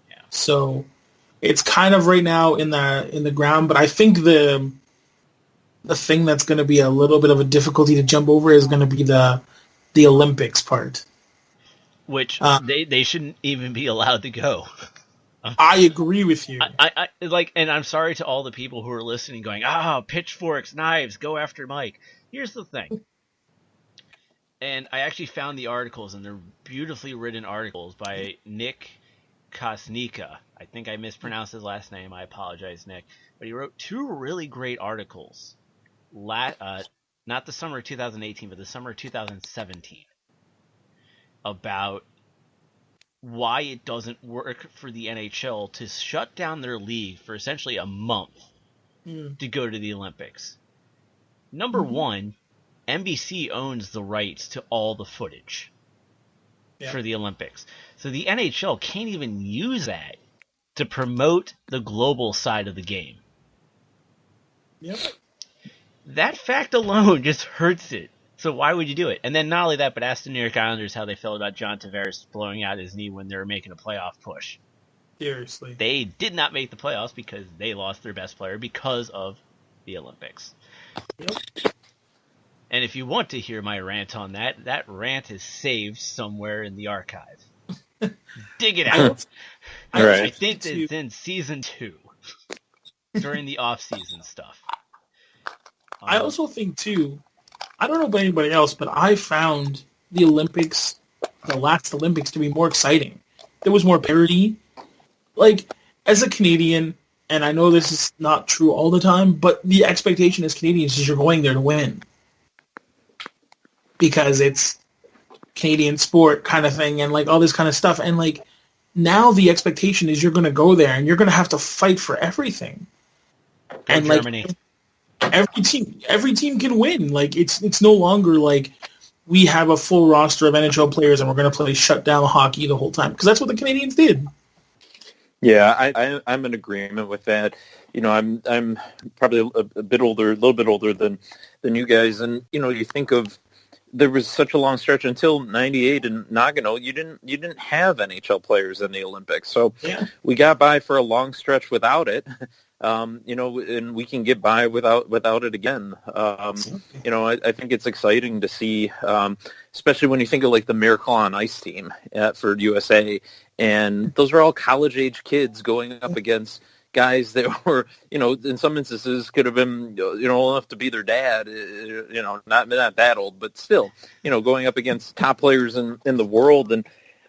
Yeah. So it's kind of right now in the ground, but I think the thing that's going to be a little bit of a difficulty to jump over is going to be the Olympics part. Which they shouldn't even be allowed to go. I agree with you. I like, and I'm sorry to all the people who are listening going, pitchforks, knives, go after Mike. Here's the thing. And I actually found the articles, and they're beautifully written articles by Nick Kosnika. I think I mispronounced his last name. I apologize, Nick. But he wrote 2 really great articles. Not the summer of 2018, but the summer of 2017. About why it doesn't work for the NHL to shut down their league for essentially a month to go to the Olympics. Number one, NBC owns the rights to all the footage for the Olympics. So the NHL can't even use that to promote the global side of the game. Yep. That fact alone just hurts it. So why would you do it? And then not only that, but ask the New York Islanders how they felt about John Tavares blowing out his knee when they were making a playoff push. Seriously. They did not make the playoffs because they lost their best player because of the Olympics. Yep. And if you want to hear my rant on that, that rant is saved somewhere in the archive. Dig it out. I think it's in season 2 during the off-season stuff. I also think, too, I don't know about anybody else, but I found the Olympics, the last Olympics, to be more exciting. There was more parity. Like, as a Canadian, and I know this is not true all the time, but the expectation as Canadians is you're going there to win. Because it's Canadian sport kind of thing and, like, all this kind of stuff. And, like, now the expectation is you're going to go there and you're going to have to fight for everything. And Germany. Like, every team can win. Like, it's no longer like we have a full roster of NHL players and we're going to play shutdown hockey the whole time, because that's what the Canadians did. Yeah, I'm in agreement with that. You know, I'm probably a little bit older than you guys, and you know, you think of there was such a long stretch until '98 in Nagano. You didn't have NHL players in the Olympics, so we got by for a long stretch without it. You know, and we can get by without it again. You know, I think it's exciting to see, especially when you think of like the Miracle on Ice team for USA, and those are all college-age kids going up against guys that were, you know, in some instances could have been, you know, old enough to be their dad, you know, not that old, but still, you know, going up against top players in the world. And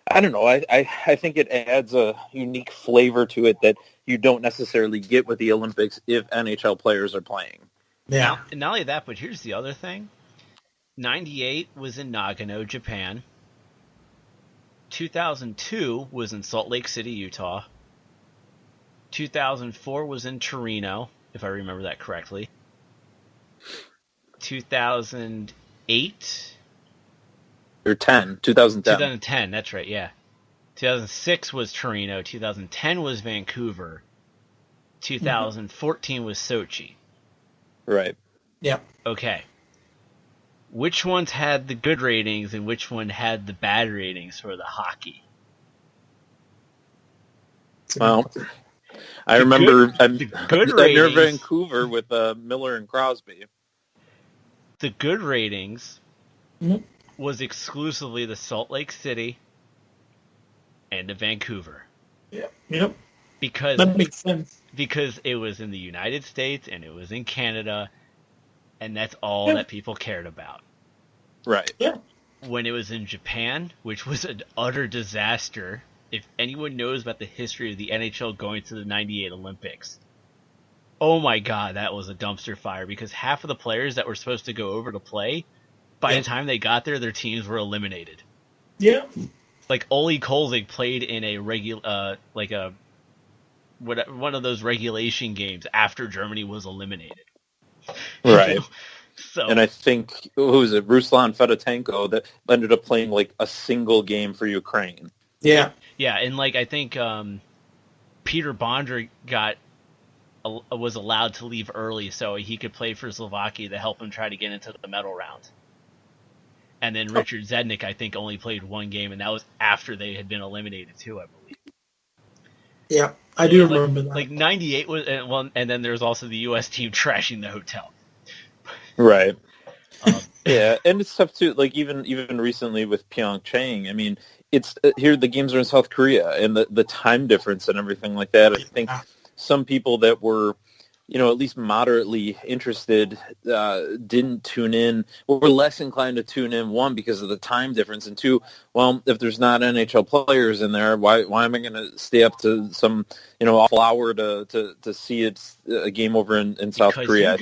I don't know. I think it adds a unique flavor to it that you don't necessarily get with the Olympics if NHL players are playing. Yeah. And not only that, but here's the other thing. 98 was in Nagano, Japan. 2002 was in Salt Lake City, Utah. 2004 was in Torino, if I remember that correctly. 2008 Or 2010. 2010, that's right, yeah. 2006 was Torino. 2010 was Vancouver. 2014 was Sochi. Right. Yeah. Okay. Which ones had the good ratings and which one had the bad ratings for the hockey? Well, I remember the good near ratings, Vancouver with Miller and Crosby. The good ratings Mhm. was exclusively the Salt Lake City and the Vancouver. Yep. Because That makes sense. because it was in the United States and it was in Canada, and that's all Yeah. that people cared about. Right. Yeah. When it was in Japan, which was an utter disaster, if anyone knows about the history of the NHL going to the 98 Olympics, oh my god, that was a dumpster fire, because half of the players that were supposed to go over to play, by the time they got there, their teams were eliminated. Yeah. Like Ole Kolzig played in a one of those regulation games after Germany was eliminated. Right. So, And I think, who was it, Ruslan Fedotenko, that ended up playing like a single game for Ukraine. Yeah. yeah, and like I think Peter Bondra was allowed to leave early so he could play for Slovakia to help him try to get into the medal round. And then Richard Zednik, I think, only played one game, and that was after they had been eliminated too, I believe. Yeah. I do remember that. Like 98 was, and then there's also the U.S. team trashing the hotel. Right. Um, Yeah, and it's tough too. Like even recently with Pyeongchang, I mean, it's here the games are in South Korea, and the time difference and everything like that. I think some people that were, at least moderately interested, didn't tune in, or were less inclined to tune in. One, because of the time difference, and two, well, if there's not NHL players in there, why am I going to stay up to some awful hour to see a game over in South Korea?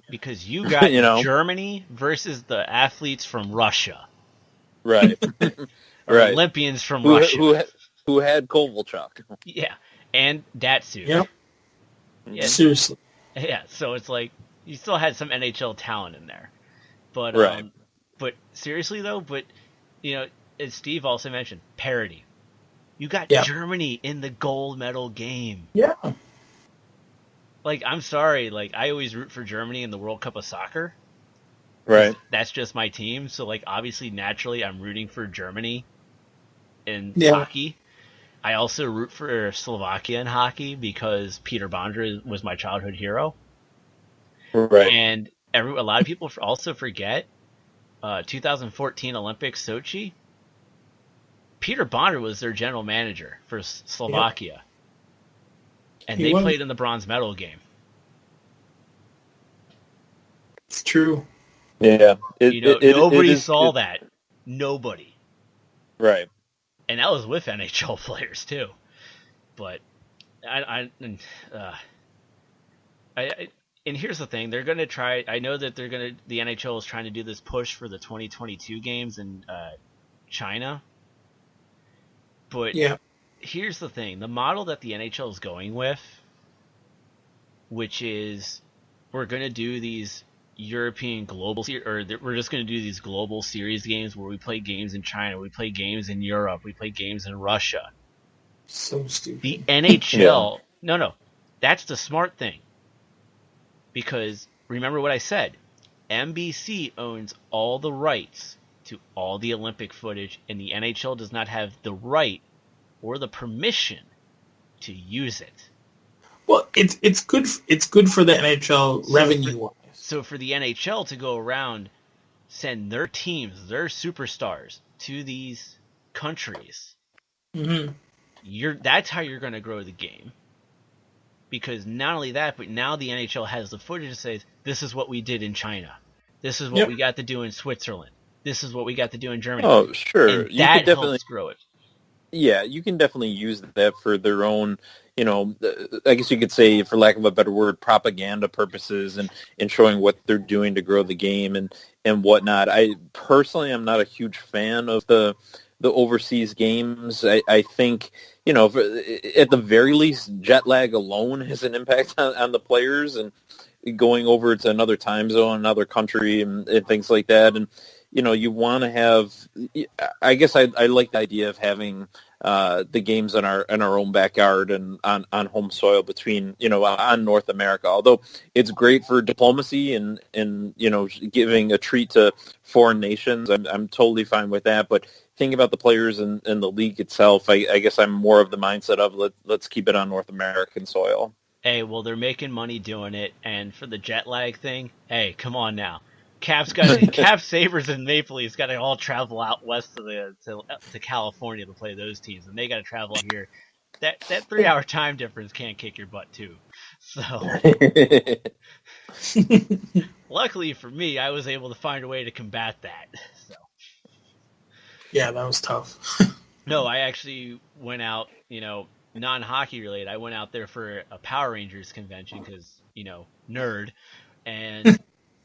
Because you got Germany versus the athletes from Russia, right, or right, Olympians from Russia, who had Kovalchuk, yeah, and Datsyuk. Yep. Yeah. Seriously. Yeah, so it's like you still had some NHL talent in there, but right. But seriously though, as Steve also mentioned, parity. You got Germany in the gold medal game. Yeah. Like, I'm sorry, like I always root for Germany in the World Cup of Soccer. Right. That's just my team. So like obviously naturally I'm rooting for Germany in hockey. I also root for Slovakia in hockey because Peter Bondra was my childhood hero. Right. And a lot of people also forget 2014 Olympics Sochi. Peter Bondra was their general manager for Slovakia. And they played in the bronze medal game. It's true. Yeah. Nobody saw that. Nobody. Right. And that was with NHL players too. But and here's the thing: they're going to try. I know that the NHL is trying to do this push for the 2022 games in China. But here's the thing: the model that the NHL is going with, which is we're going to do these European global we're just going to do these global series games where we play games in China, we play games in Europe, we play games in Russia. So stupid. The NHL, no, that's the smart thing. Because remember what I said, NBC owns all the rights to all the Olympic footage, and the NHL does not have the right or the permission to use it. Well, it's good. It's good for the NHL revenue. So for the NHL to go around, send their teams, their superstars to these countries, that's how you're going to grow the game. Because not only that, but now the NHL has the footage to say, this is what we did in China. This is what we got to do in Switzerland. This is what we got to do in Germany. Oh, sure. And that helps grow it. Yeah, you can definitely use that for their own, I guess you could say, for lack of a better word, propaganda purposes and showing what they're doing to grow the game and whatnot. I personally am not a huge fan of the overseas games. I think, at the very least, jet lag alone has an impact on the players and going over to another time zone, another country, and things like that. And you want to have. I guess I like the idea of having the games in our own backyard and on home soil between on North America. Although it's great for diplomacy and giving a treat to foreign nations, I'm totally fine with that. But thinking about the players and the league itself, I guess I'm more of the mindset of let's keep it on North American soil. Hey, well, they're making money doing it, and for the jet lag thing, hey, come on now. Caps Sabres and Maple Leafs got to all travel out west to California to play those teams, and they got to travel here. That 3-hour time difference can't kick your butt too. So, luckily for me, I was able to find a way to combat that. So, yeah, that was tough. no, I actually went out, non-hockey related. I went out there for a Power Rangers convention because, nerd, and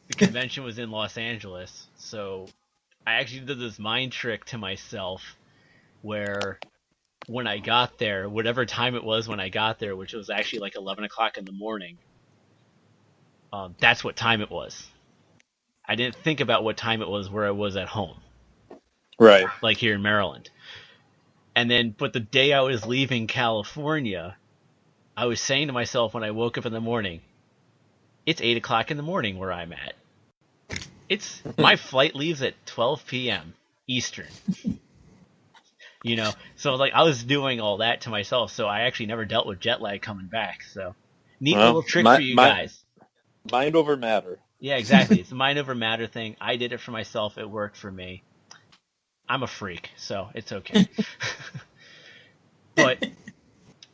the convention was in Los Angeles, so I actually did this mind trick to myself where when I got there, whatever time it was when I got there, which was actually like 11 o'clock in the morning, that's what time it was. I didn't think about what time it was where I was at home. Right. Like here in Maryland. But the day I was leaving California, I was saying to myself when I woke up in the morning, it's 8 o'clock in the morning where I'm at. My flight leaves at 12 p.m. Eastern. So like I was doing all that to myself, so I actually never dealt with jet lag coming back. So neat little trick for you guys. Mind over matter. Yeah, exactly. It's a mind over matter thing. I did it for myself. It worked for me. I'm a freak, so it's okay. But,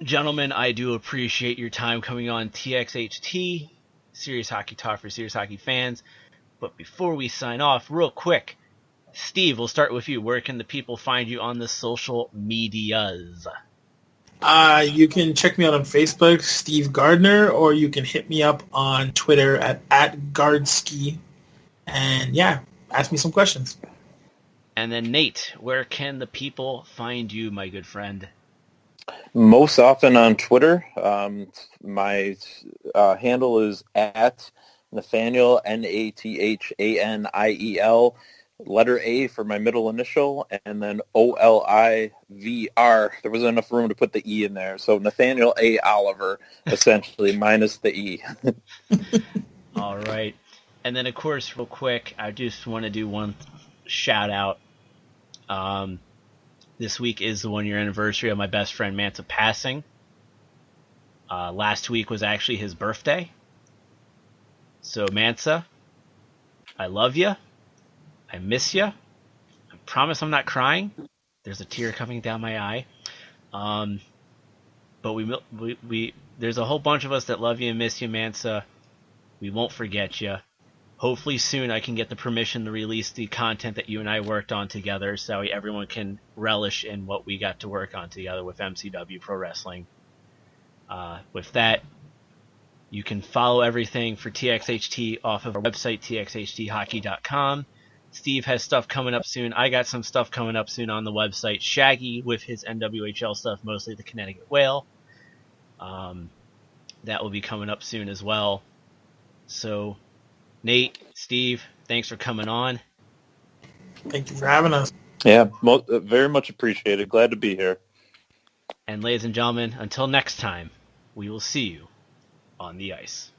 gentlemen, I do appreciate your time coming on TXHT, Serious Hockey Talk for Serious Hockey fans. But before we sign off, real quick, Steve, we'll start with you. Where can the people find you on the social medias? You can check me out on Facebook, Steve Gardner, or you can hit me up on Twitter at Gardski. And yeah, ask me some questions. And then Nate, where can the people find you, my good friend? Most often on Twitter. My handle is at Nathaniel, Nathaniel, letter A for my middle initial, and then Olivr. There wasn't enough room to put the E in there, so Nathaniel A. Oliver, essentially, minus the E. All right. And then, of course, real quick, I just want to do one shout-out. This week is the 1-year anniversary of my best friend Mansa passing. Last week was actually his birthday. So, Mansa, I love you. I miss you. I promise I'm not crying. There's a tear coming down my eye. But we there's a whole bunch of us that love you and miss you, Mansa. We won't forget you. Hopefully soon I can get the permission to release the content that you and I worked on together so everyone can relish in what we got to work on together with MCW Pro Wrestling. With that, you can follow everything for TXHT off of our website, txhthockey.com. Steve has stuff coming up soon. I got some stuff coming up soon on the website. Shaggy with his NWHL stuff, mostly the Connecticut Whale. That will be coming up soon as well. So, Nate, Steve, thanks for coming on. Thank you for having us. Yeah, very much appreciated. Glad to be here. And ladies and gentlemen, until next time, we will see you on the ice.